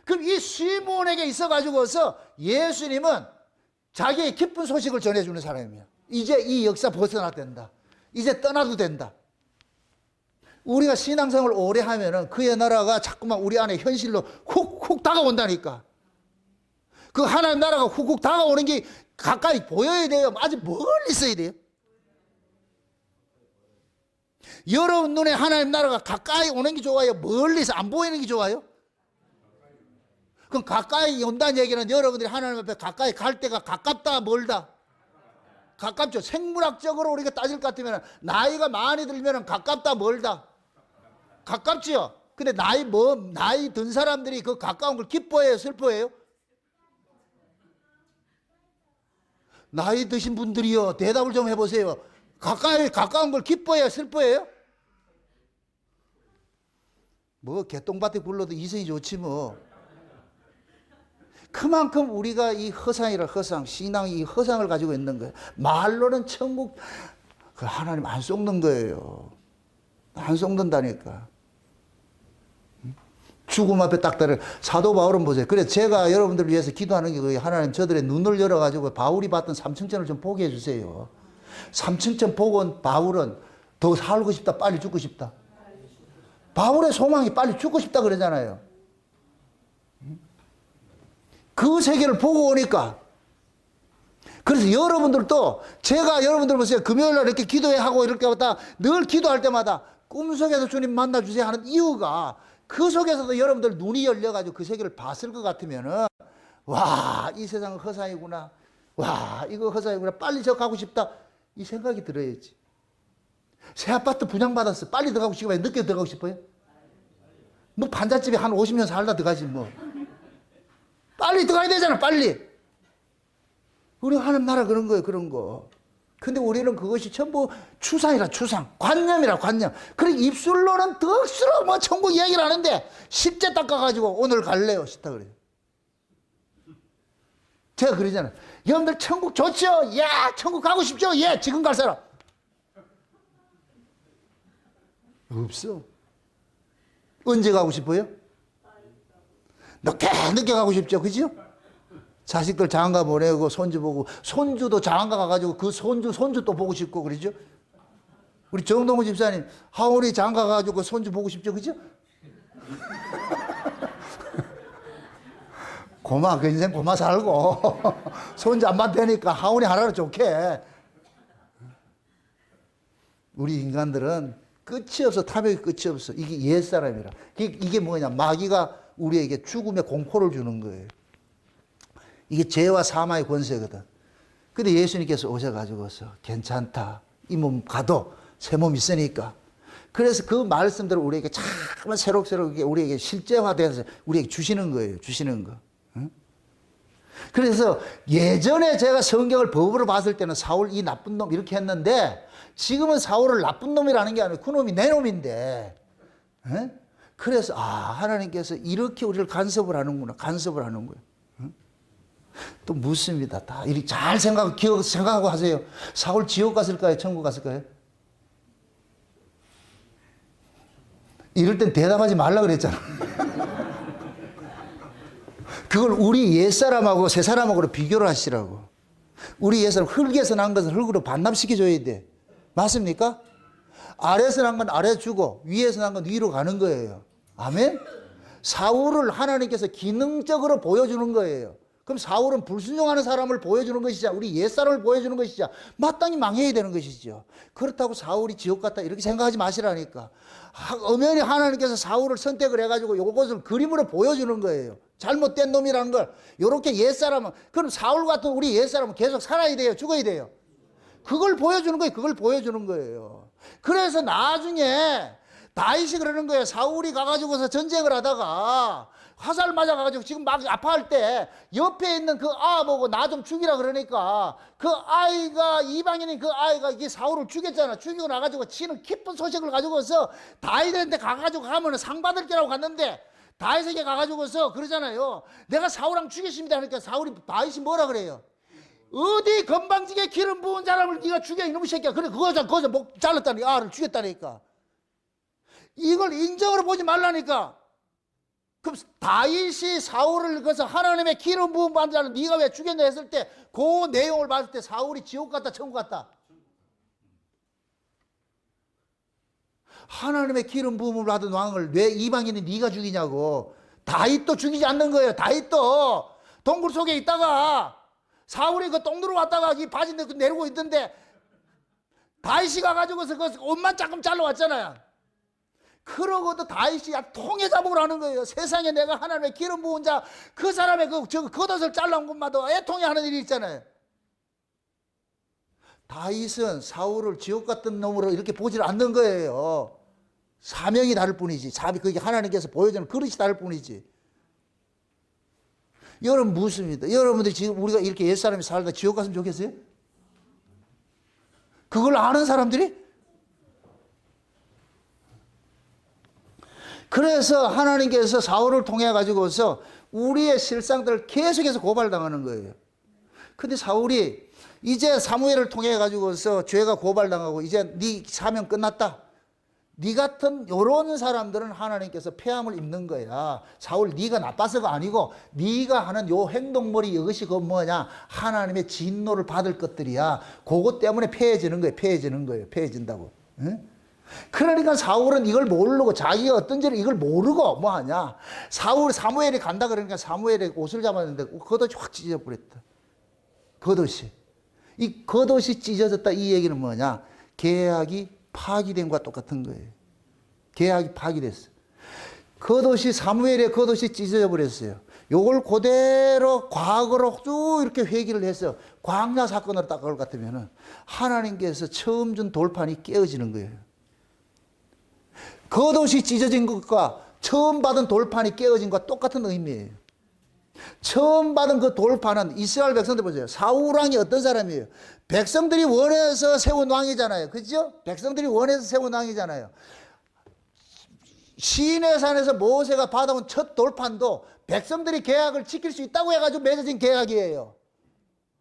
그럼 이 시므온에게 있어가지고서 예수님은 자기의 기쁜 소식을 전해주는 사람이에요. 이제 이 역사 벗어나도 된다. 이제 떠나도 된다. 우리가 신앙생활을 오래 하면은 그의 나라가 자꾸만 우리 안에 현실로 훅훅 다가온다니까. 그 하나님 나라가 훅훅 다가오는 게 가까이 보여야 돼요. 아주 멀리 있어야 돼요. 여러분 눈에 하나님 나라가 가까이 오는 게 좋아요? 멀리서 안 보이는 게 좋아요? 그럼 가까이 온다는 얘기는 여러분들이 하나님 앞에 가까이 갈 때가 가깝다, 멀다? 가깝죠. 생물학적으로 우리가 따질 것 같으면 나이가 많이 들면 가깝다, 멀다? 가깝지요. 근데 나이 든 사람들이 그 가까운 걸 기뻐해요, 슬퍼해요? 나이 드신 분들이요, 대답을 좀 해보세요. 가까운 걸 기뻐해요, 슬퍼해요? 뭐 개똥밭에 굴러도 이성이 좋지 뭐. 그만큼 우리가 이 허상, 신앙이 이 허상을 가지고 있는 거예요. 말로는 천국, 그 하나님 안 속는 거예요. 안 속는다니까. 죽음 앞에 딱 따라. 사도 바울은 보세요. 그래, 제가 여러분들을 위해서 기도하는 게 거예요. 하나님 저들의 눈을 열어가지고 바울이 봤던 삼층천을 좀 보게 해주세요. 삼층천 보고 온 바울은 더 살고 싶다, 빨리 죽고 싶다. 바울의 소망이 빨리 죽고 싶다 그러잖아요. 그 세계를 보고 오니까. 그래서 여러분들도, 제가 여러분들 보세요. 금요일날 이렇게 기도회 하고 이렇게 왔다 늘 기도할 때마다 꿈속에서 주님 만나주세요 하는 이유가, 그 속에서도 여러분들 눈이 열려가지고 그 세계를 봤을 것 같으면은, 와, 이 세상은 허상이구나. 와, 이거 허상이구나. 빨리 저 가고 싶다. 이 생각이 들어야지. 새 아파트 분양받았어. 빨리 들어가고 싶어요? 늦게 들어가고 싶어요? 뭐 반잣집에 한 50년 살다 들어가지 뭐. 빨리 들어가야 되잖아, 빨리. 우리 하나님 나라 그런 거예요, 그런 거. 근데 우리는 그것이 전부 추상이라, 추상. 관념이라, 관념. 그래, 입술로는 덕수로 뭐 천국 이야기를 하는데, 십제 닦아가지고 오늘 갈래요, 싫다 그래요. 제가 그러잖아요. 여러분들 천국 좋죠? 야, 천국 가고 싶죠? 예, 지금 갈 사람. 없어. 언제 가고 싶어요? 늦게 가고 싶죠, 그죠? 자식들 장가 보내고 손주 보고, 손주도 장가 가가지고 그 손주 또 보고 싶고 그러죠? 우리 정동우 집사님 하원이 장가 가가지고 손주 보고 싶죠, 그죠? 고마, 그 인생 고마 살고 손잡만 되니까 하온이 하나로 좋게. 우리 인간들은 끝이 없어. 탐욕이 끝이 없어. 이게 옛사람이라. 이게 뭐냐, 마귀가 우리에게 죽음의 공포를 주는 거예요. 이게 죄와 사망의 권세거든. 근데 예수님께서 오셔가지고서 괜찮다, 이 몸 가도 새 몸 있으니까. 그래서 그 말씀들을 우리에게 자꾸만 새록새록 우리에게 실제화돼서 우리에게 주시는 거예요. 주시는 거. 응? 그래서 예전에 제가 성경을 법으로 봤을 때는 사울 이 나쁜 놈 이렇게 했는데, 지금은 사울을 나쁜 놈이라는 게 아니고 그 놈이 내 놈인데. 응? 그래서 하나님께서 이렇게 우리를 간섭을 하는구나. 간섭을 하는 거예요. 응? 또 묻습니다. 다 이렇게 잘 생각하고 하세요. 사울 지옥 갔을까요? 천국 갔을까요? 이럴 땐 대답하지 말라 그랬잖아. 그걸 우리 옛사람하고 새사람하고 비교를 하시라고. 우리 옛사람 흙에서 난 것은 흙으로 반납시켜줘야 돼. 맞습니까? 아래에서 난 건 아래 주고 위에서 난 건 위로 가는 거예요. 아멘? 사울을 하나님께서 기능적으로 보여주는 거예요. 그럼 사울은 불순종하는 사람을 보여주는 것이자 우리 옛사람을 보여주는 것이자 마땅히 망해야 되는 것이죠. 그렇다고 사울이 지옥 갔다 이렇게 생각하지 마시라니까. 엄연히 하나님께서 사울을 선택을 해가지고 이것을 그림으로 보여주는 거예요. 잘못된 놈이라는 걸. 이렇게 옛사람은, 그럼 사울 같은 우리 옛사람은 계속 살아야 돼요? 죽어야 돼요? 그걸 보여주는 거예요. 그걸 보여주는 거예요. 그래서 나중에 다윗이 그러는 거예요. 사울이 가가지고서 전쟁을 하다가 화살 맞아가지고 지금 막 아파할 때 옆에 있는 그 보고 나 좀 죽이라 그러니까 그 아이가, 이방인인 그 아이가 이게 사울을 죽였잖아. 죽이고 나가지고 치는 기쁜 소식을 가지고서 다윗한테 가가지고 가면은 상 받을 게라고 갔는데, 다윗에게 가가지고서 그러잖아요. 내가 사울왕 죽였습니다 하니까 다윗이 뭐라 그래요? 어디 건방지게 기름 부은 사람을 네가 죽여, 이놈의 새끼야. 그래, 거기서 목 잘랐다니까, 아를 죽였다니까. 이걸 인정으로 보지 말라니까. 그럼 다윗이 사울을 그래서 하나님의 기름 부은 받은 자를 네가 왜 죽였냐 했을 때, 그 내용을 봤을 때 사울이 지옥 갔다 천국 갔다? 하나님의 기름 부음을 받은 왕을 왜 이방인이 네가 죽이냐고. 다윗도 죽이지 않는 거예요. 다윗도 동굴 속에 있다가 사울이 그 똥 누러 왔다가 이 바지 내리고 있던데 다윗이 가가지고서 그 옷만 조금 잘라왔잖아요. 그러고도 다윗이 통에 잡으러 하는 거예요. 세상에 내가 하나님의 기름 부은 자 그 사람의 저 겉옷을 잘라온 것마다 애통해 하는 일이 있잖아요. 다윗은 사울을 지옥 같은 놈으로 이렇게 보질 않는 거예요. 사명이 다를 뿐이지. 그게 하나님께서 보여주는 그릇이 다를 뿐이지. 여러분 묻습니다. 여러분들 지금 우리가 이렇게 옛사람이 살다 지옥 갔으면 좋겠어요? 그걸 아는 사람들이? 그래서 하나님께서 사울을 통해 가지고서 우리의 실상들을 계속해서 고발당하는 거예요. 근데 사울이 이제 사무엘을 통해 가지고서 죄가 고발당하고 이제 네 사명 끝났다. 네 같은 요런 사람들은 하나님께서 폐함을 입는 거야. 사울 네가 나빠서가 아니고 네가 하는 요 행동머리 이것이 그 뭐냐, 하나님의 진노를 받을 것들이야. 그것 때문에 폐해지는 거예요. 폐해지는 거예요. 폐해진다고. 응? 그러니까 사울은 이걸 모르고 자기가 어떤지를 이걸 모르고 뭐 하냐. 사무엘이 간다 그러니까 사무엘의 옷을 잡았는데 겉옷이 확 찢어버렸다. 겉옷이. 이 겉옷이 찢어졌다 이 얘기는 뭐냐, 계약이 파기된 것과 똑같은 거예요. 계약이 파기됐어. 겉옷이, 사무엘의 겉옷이 찢어져 버렸어요. 요걸 그대로 과거로 쭉 이렇게 회귀를 해서 광야 사건으로 딱 걸 같으면은 하나님께서 처음 준 돌판이 깨어지는 거예요. 겉옷이 찢어진 것과 처음 받은 돌판이 깨어진 것과 똑같은 의미예요. 처음 받은 그 돌판은 이스라엘 백성들 보세요. 사울 왕이 어떤 사람이에요? 백성들이 원해서 세운 왕이잖아요. 그죠? 백성들이 원해서 세운 왕이잖아요. 시내 산에서 모세가 받아온 첫 돌판도 백성들이 계약을 지킬 수 있다고 해가지고 맺어진 계약이에요.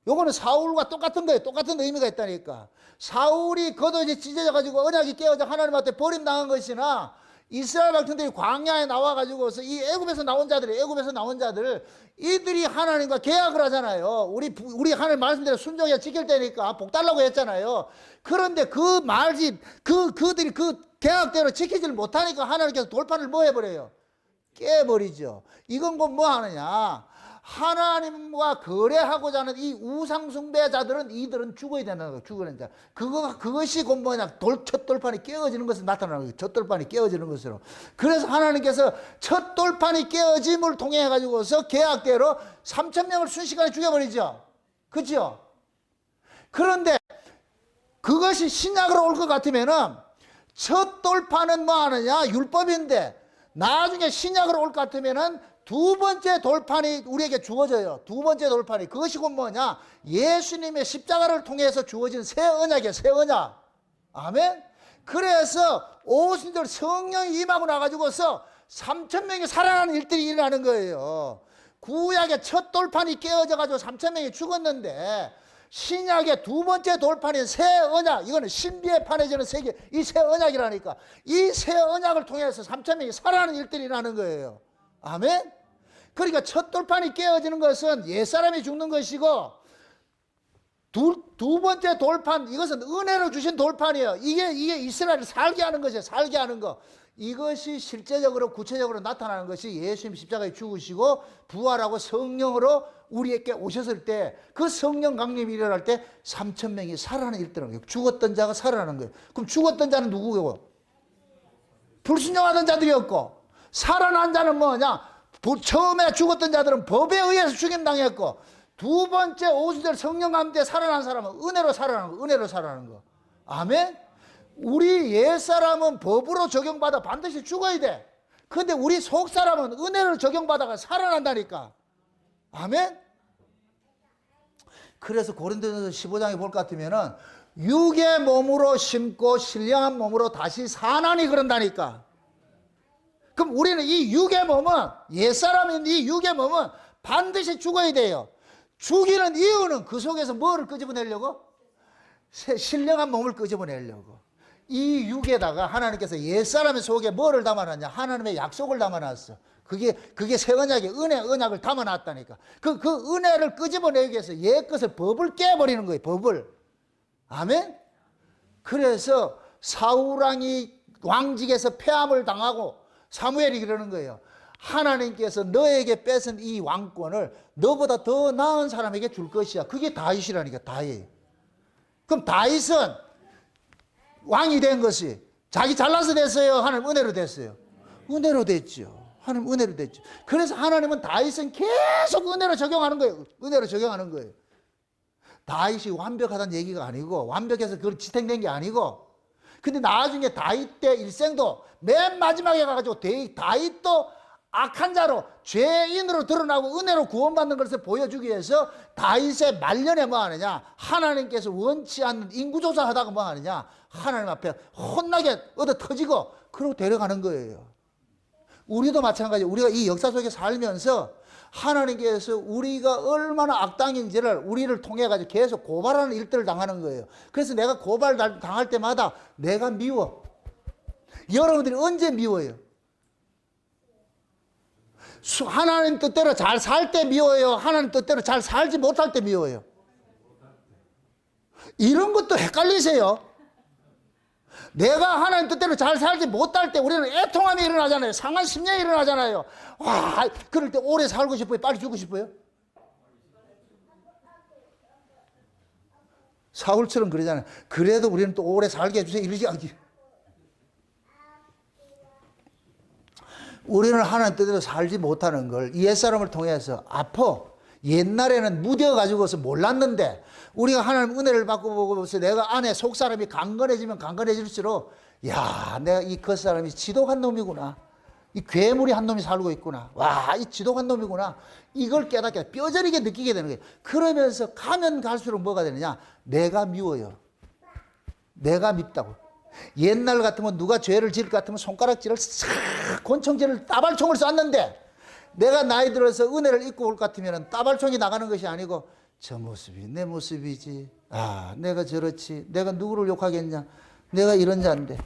요거는 사울과 똑같은 거예요. 똑같은 의미가 있다니까. 사울이 겉옷이 찢어져가지고 언약이 깨어져 하나님한테 버림당한 것이나, 이스라엘 백성들이 광야에 나와가지고서 이 애굽에서 나온 자들, 이들이 하나님과 계약을 하잖아요. 우리 하나님 말씀대로 순종해야 지킬 때니까 복 달라고 했잖아요. 그런데 그 말이, 그들이 그 계약대로 지키지를 못하니까 하나님께서 돌판을 뭐 해버려요? 깨버리죠. 이건 뭐 하느냐? 하나님과 거래하고자 하는 이 우상숭배자들은 이들은 죽어야 된다는 거예요. 죽어야 된다. 그것이 곧 뭐냐, 첫 돌판이 깨어지는 것을 나타나는 거예요. 첫 돌판이 깨어지는 것으로. 그래서 하나님께서 첫 돌판이 깨어짐을 통해 가지고서 계약대로 3,000명을 순식간에 죽여버리죠. 그죠? 그런데 그것이 신약으로 올 것 같으면은 첫 돌판은 뭐 하느냐? 율법인데 나중에 신약으로 올 것 같으면은 두 번째 돌판이 우리에게 주어져요. 두 번째 돌판이. 그것이 곧 뭐냐? 예수님의 십자가를 통해서 주어진 새 언약이에요. 새 언약. 아멘? 그래서 오순절 성령이 임하고 나가지고서 3,000명이 살아나는 일들이 일어나는 거예요. 구약의 첫 돌판이 깨어져가지고 3,000명이 죽었는데 신약의 두 번째 돌판인 새 언약, 이거는 신비에 판해지는 세계, 이 새 언약이라니까. 이 새 언약을 통해서 3,000명이 살아나는 일들이 일어나는 거예요. 아멘? 그러니까 첫 돌판이 깨어지는 것은 옛사람이 죽는 것이고 두 번째 돌판, 이것은 은혜로 주신 돌판이에요. 이게 이스라엘을 살게 하는 것이에요. 살게 하는 거. 이것이 실제적으로 구체적으로 나타나는 것이 예수님 십자가에 죽으시고 부활하고 성령으로 우리에게 오셨을 때 그 성령 강림이 일어날 때 3,000명이 살아나는 일들은 거예요. 죽었던 자가 살아나는 거예요. 그럼 죽었던 자는 누구고? 불순종하던 자들이었고, 살아난 자는 뭐냐? 처음에 죽었던 자들은 법에 의해서 죽임당했고, 두 번째 오순절 성령 강림 때 살아난 사람은 은혜로 살아나는 거. 은혜로 살아나는 거. 아멘? 우리 옛사람은 법으로 적용받아 반드시 죽어야 돼. 근데 우리 속사람은 은혜를 적용받아가 살아난다니까. 아멘? 그래서 고린도전서 15장에 볼 것 같으면은 육의 몸으로 심고 신령한 몸으로 다시 사나니 그런다니까. 그럼 우리는 이 육의 몸은, 옛사람인 이 육의 몸은 반드시 죽어야 돼요. 죽이는 이유는 그 속에서 뭐를 끄집어내려고? 신령한 몸을 끄집어내려고. 이 육에다가 하나님께서 옛사람의 속에 뭐를 담아놨냐? 하나님의 약속을 담아놨어. 그게 새 언약의 언약을 담아놨다니까. 그 은혜를 끄집어내기 위해서 옛 것을, 법을 깨버리는 거예요. 법을. 아멘? 그래서 사울왕이 왕직에서 폐함을 당하고 사무엘이 그러는 거예요. 하나님께서 너에게 뺏은 이 왕권을 너보다 더 나은 사람에게 줄 것이야. 그게 다윗이라니까. 다윗. 그럼 다윗은 왕이 된 것이 자기 잘나서 됐어요? 하나님 은혜로 됐어요? 은혜로 됐죠. 하나님 은혜로 됐죠. 그래서 하나님은 다윗은 계속 은혜로 적용하는 거예요. 은혜로 적용하는 거예요. 다윗이 완벽하다는 얘기가 아니고, 완벽해서 그걸 지탱된 게 아니고, 근데 나중에 다윗 때 일생도 맨 마지막에 가가지고 다윗도 악한 자로 죄인으로 드러나고 은혜로 구원받는 것을 보여주기 위해서 다윗의 말년에 뭐 하느냐? 하나님께서 원치 않는 인구조사 하다가 뭐 하느냐? 하나님 앞에 혼나게 얻어 터지고 그러고 데려가는 거예요. 우리도 마찬가지예요. 우리가 이 역사 속에 살면서 하나님께서 우리가 얼마나 악당인지를 우리를 통해 가지고 계속 고발하는 일들을 당하는 거예요. 그래서 내가 고발 당할 때마다 내가 미워. 여러분들이 언제 미워요? 하나님 뜻대로 잘 살 때 미워요? 하나님 뜻대로 잘 살지 못할 때 미워요? 이런 것도 헷갈리세요? 내가 하나님 뜻대로 잘 살지 못할 때 우리는 애통함이 일어나잖아요. 상한 심령이 일어나잖아요. 와, 그럴 때 오래 살고 싶어요? 빨리 죽고 싶어요? 사울처럼 그러잖아요. 그래도 우리는 또 오래 살게 해주세요. 이러지 않기. 우리는 하나님 뜻대로 살지 못하는 걸 옛사람을 통해서 아파. 옛날에는 무뎌가지고서 몰랐는데 우리가 하나님 은혜를 받고 보고서 내가 안에 속사람이 강건해지면 강건해질수록, 야, 내가 이 겉사람이 지독한 놈이구나. 이 괴물이 한 놈이 살고 있구나. 와, 이 지독한 놈이구나. 이걸 깨닫게, 뼈저리게 느끼게 되는 거예요. 그러면서 가면 갈수록 뭐가 되느냐? 내가 미워요. 내가 밉다고. 옛날 같으면 누가 죄를 지을 것 같으면 손가락질을 싹, 권총질을, 따발총을 쐈는데 내가 나이 들어서 은혜를 입고 올 것 같으면 따발총이 나가는 것이 아니고 저 모습이 내 모습이지. 아, 내가 저렇지. 내가 누구를 욕하겠냐. 내가 이런 자인데.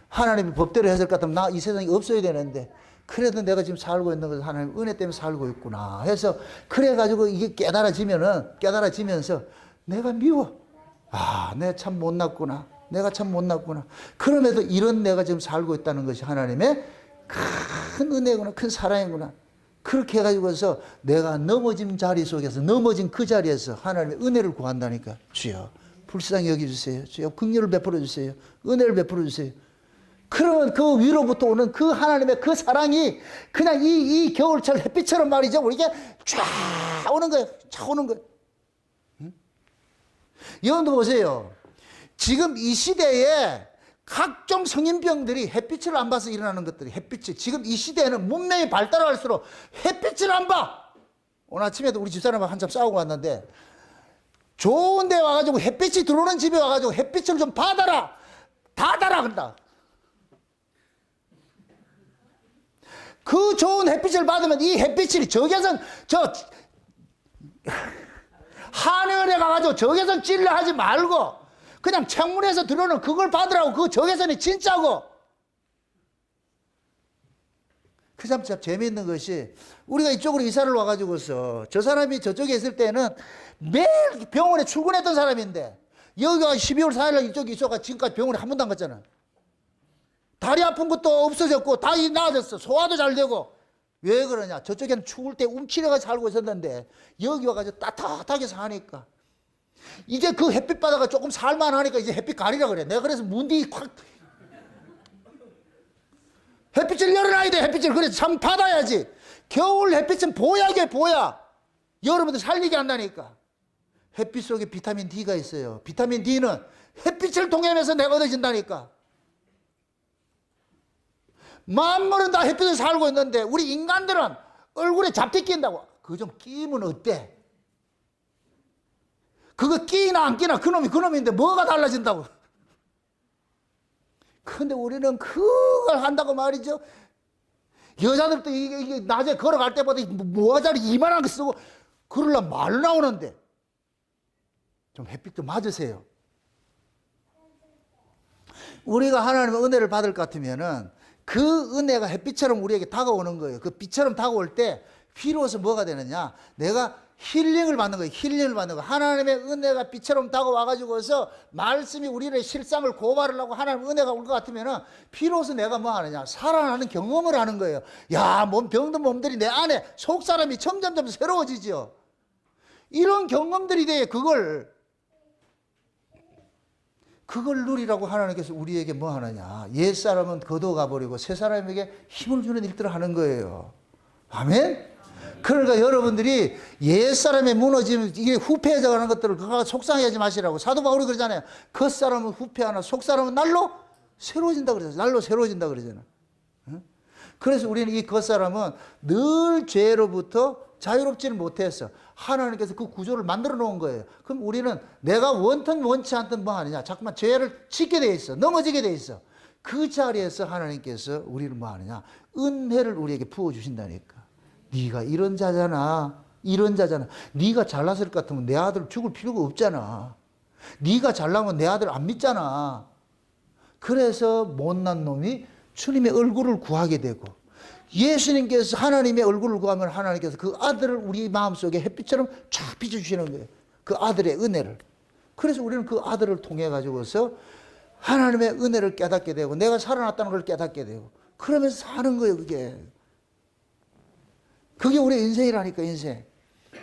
하나님이 법대로 했을 것 같으면 나 이 세상에 없어야 되는데 그래도 내가 지금 살고 있는 것은 하나님 은혜 때문에 살고 있구나 해서, 그래가지고 이게 깨달아지면서 내가 미워. 아, 내가 참 못났구나. 내가 참 못났구나. 그럼에도 이런 내가 지금 살고 있다는 것이 하나님의 큰 은혜구나. 큰 사랑이구나. 그렇게 해가지고서 내가 넘어진 자리 속에서, 넘어진 그 자리에서 하나님의 은혜를 구한다니까. 주여 불쌍히 여겨주세요. 주여 긍휼을 베풀어 주세요. 은혜를 베풀어 주세요. 그러면 그 위로부터 오는 그 하나님의 그 사랑이 그냥 이 겨울철 햇빛처럼 말이죠. 우리에게 쫙 오는 거예요. 쫙 오는 거예요. 응? 여러분도 보세요. 지금 이 시대에 각종 성인병들이 햇빛을 안 봐서 일어나는 것들이, 햇빛이 지금 이 시대에는 문명이 발달할수록 햇빛을 안 봐. 오늘 아침에도 우리 집사람하고 한참 싸우고 왔는데, 좋은 데 와가지고 햇빛이 들어오는 집에 와가지고 햇빛을 좀 받아라, 닫아라 그런다. 그 좋은 햇빛을 받으면 이 햇빛이 적외선, 하늘에 가가지고 적외선 찔러 하지 말고 그냥 창문에서 들어오는 그걸 받으라고. 그 적외선이 진짜고. 그 참 재미있는 것이, 우리가 이쪽으로 이사를 와가지고서 저 사람이 저쪽에 있을 때는 매일 병원에 출근했던 사람인데, 여기가 12월 4일날 이쪽에 있어가 지금까지 병원에 한 번도 안 갔잖아. 다리 아픈 것도 없어졌고 다 나아졌어. 소화도 잘 되고. 왜 그러냐? 저쪽에는 추울 때 움츠려가 살고 있었는데 여기 와가지고 따뜻하게 사니까 이제 그 햇빛 바다가 조금 살만하니까 이제 햇빛 가리라 그래. 내가 그래서 문디 확 햇빛을 열어놔야 돼. 햇빛을. 그래서 참 받아야지. 겨울 햇빛은 보약이야, 보약. 여러분들 살리게 한다니까. 햇빛 속에 비타민 D가 있어요. 비타민 D는 햇빛을 통해서 내가 얻어진다니까. 만물은 다 햇빛을 살고 있는데 우리 인간들은 얼굴에 잡티 낀다고. 그거 좀 끼면 어때? 그거 끼나 안 끼나 그놈인데 뭐가 달라진다고. 근데 우리는 그걸 한다고 말이죠. 여자들도 이게 낮에 걸어갈 때보다 모자리 이만한 거 쓰고 그러려면 말로 나오는데, 좀 햇빛 좀 맞으세요. 우리가 하나님의 은혜를 받을 것 같으면은 그 은혜가 햇빛처럼 우리에게 다가오는 거예요. 그 빛처럼 다가올 때 비로소 뭐가 되느냐? 내가 힐링을 받는 거예요. 힐링을 받는 거. 하나님의 은혜가 빛처럼 다가와가지고서 말씀이 우리의 실상을 고발을 하고 하나님의 은혜가 올 것 같으면은 비로소 내가 뭐 하느냐? 살아나는 경험을 하는 거예요. 야, 병든 몸들이 내 안에 속 사람이 점점점 새로워지죠. 이런 경험들이 돼. 그걸 누리라고 하나님께서 우리에게 뭐 하느냐? 옛사람은 거둬가 버리고 새 사람에게 힘을 주는 일들을 하는 거예요. 아멘? 그러니까 여러분들이 옛사람의 무너짐, 이게 후패해져 가는 것들을 그가 속상해하지 마시라고. 사도 바울이 그러잖아요. 겉사람은 후패하나 속사람은 날로 새로워진다 그러잖아요. 날로 새로워진다 그러잖아요. 그래서 우리는 이 겉사람은 늘 죄로부터 자유롭지는 못해서 하나님께서 그 구조를 만들어 놓은 거예요. 그럼 우리는 내가 원튼 원치 않든 뭐 하느냐? 자꾸만 죄를 짓게 돼 있어. 넘어지게 돼 있어. 그 자리에서 하나님께서 우리를 뭐 하느냐? 은혜를 우리에게 부어주신다니까. 네가 이런 자잖아. 이런 자잖아. 네가 잘났을 것 같으면 내 아들 죽을 필요가 없잖아. 네가 잘나면 내 아들 안 믿잖아. 그래서 못난 놈이 주님의 얼굴을 구하게 되고, 예수님께서 하나님의 얼굴을 구하면 하나님께서 그 아들을 우리 마음속에 햇빛처럼 쫙 비춰주시는 거예요. 그 아들의 은혜를. 그래서 우리는 그 아들을 통해 가지고서 하나님의 은혜를 깨닫게 되고 내가 살아났다는 걸 깨닫게 되고 그러면서 사는 거예요. 그게 우리의 인생이라니까, 인생.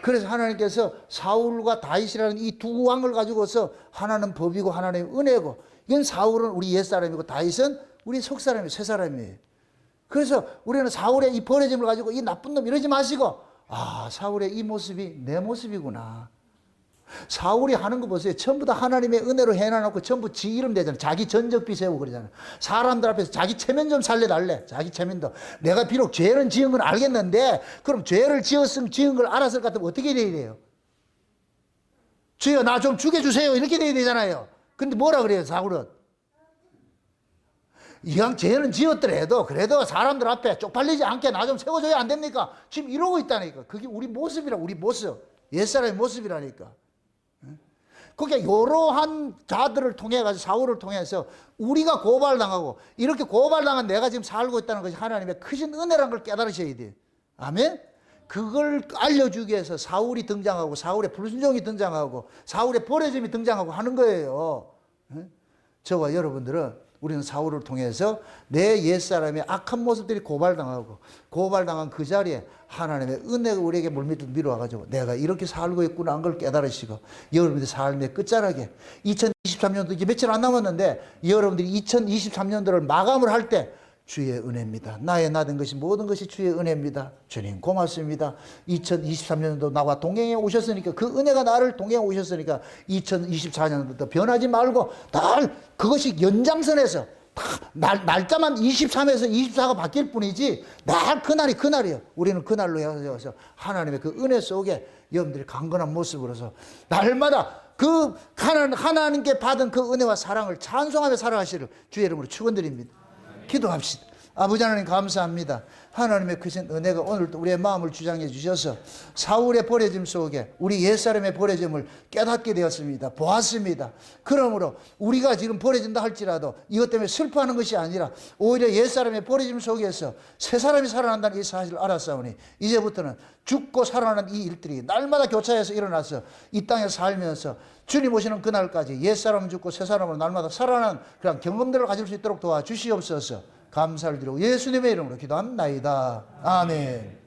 그래서 하나님께서 사울과 다윗이라는 이 두 왕을 가지고서 하나는 법이고 하나는 은혜고, 이건 사울은 우리 옛사람이고 다윗은 우리 속사람이에요. 새사람이에요. 그래서 우리는 사울의 이 버려짐을 가지고 이 나쁜 놈 이러지 마시고, 아, 사울의 이 모습이 내 모습이구나. 사울이 하는 거 보세요. 전부 다 하나님의 은혜로 해놔놓고 전부 지 이름 되잖아요. 자기 전적비 세우고 그러잖아요. 사람들 앞에서 자기 체면 좀 살려달래. 자기 체면도. 내가 비록 죄는 지은 건 알겠는데, 그럼 죄를 지은 걸 알았을 것 같으면 어떻게 돼야 돼요? 주여 나 좀 죽여주세요. 이렇게 돼야 되잖아요. 근데 뭐라 그래요, 사울은? 이왕 죄는 지었더라도 그래도 사람들 앞에 쪽팔리지 않게 나 좀 세워줘야 안 됩니까? 지금 이러고 있다니까. 그게 우리 모습이라, 우리 모습. 옛사람의 모습이라니까. 그러니까 이러한 자들을 통해 가지고 사울을 통해서 우리가 고발당하고, 이렇게 고발당한 내가 지금 살고 있다는 것이 하나님의 크신 은혜라는 걸 깨달으셔야 돼요. 아멘? 그걸 알려주기 위해서 사울이 등장하고 사울의 불순종이 등장하고 사울의 버려짐이 등장하고 하는 거예요. 저와 여러분들은 우리는 사울을 통해서 내 옛사람의 악한 모습들이 고발당하고 고발당한 그 자리에 하나님의 은혜가 우리에게 물밑으로 밀어와가지고 내가 이렇게 살고 있구나 하는 걸 깨달으시고 여러분들 삶의 끝자락에 2023년도 이제 며칠 안 남았는데 여러분들이 2023년도를 마감을 할 때 주의 은혜입니다. 나의 나된 것이 모든 것이 주의 은혜입니다. 주님 고맙습니다. 2023년도 나와 동행해 오셨으니까 그 은혜가 나를 동행해 오셨으니까 2024년도 변하지 말고 늘 그것이 연장선에서 날짜만 23에서 24가 바뀔 뿐이지 날 그날이에요. 우리는 그날로 해서 하나님의 그 은혜 속에 여러분들이 강건한 모습으로서 날마다 그 하나님께 받은 그 은혜와 사랑을 찬송하며 살아가시를 주의 이름으로 축원드립니다. 기도합시다. 아버지 하나님 감사합니다. 하나님의 크신 은혜가 오늘도 우리의 마음을 주장해 주셔서 사울의 버려짐 속에 우리 옛사람의 버려짐을 깨닫게 되었습니다. 보았습니다. 그러므로 우리가 지금 버려진다 할지라도 이것 때문에 슬퍼하는 것이 아니라 오히려 옛사람의 버려짐 속에서 새 사람이 살아난다는 이 사실을 알았사오니 이제부터는 죽고 살아나는 이 일들이 날마다 교차해서 일어나서 이 땅에 살면서 주님 오시는 그날까지 옛사람 죽고 새 사람으로 날마다 살아나는 그런 경험들을 가질 수 있도록 도와주시옵소서. 감사를 드리고 예수님의 이름으로 기도합나이다. 아멘.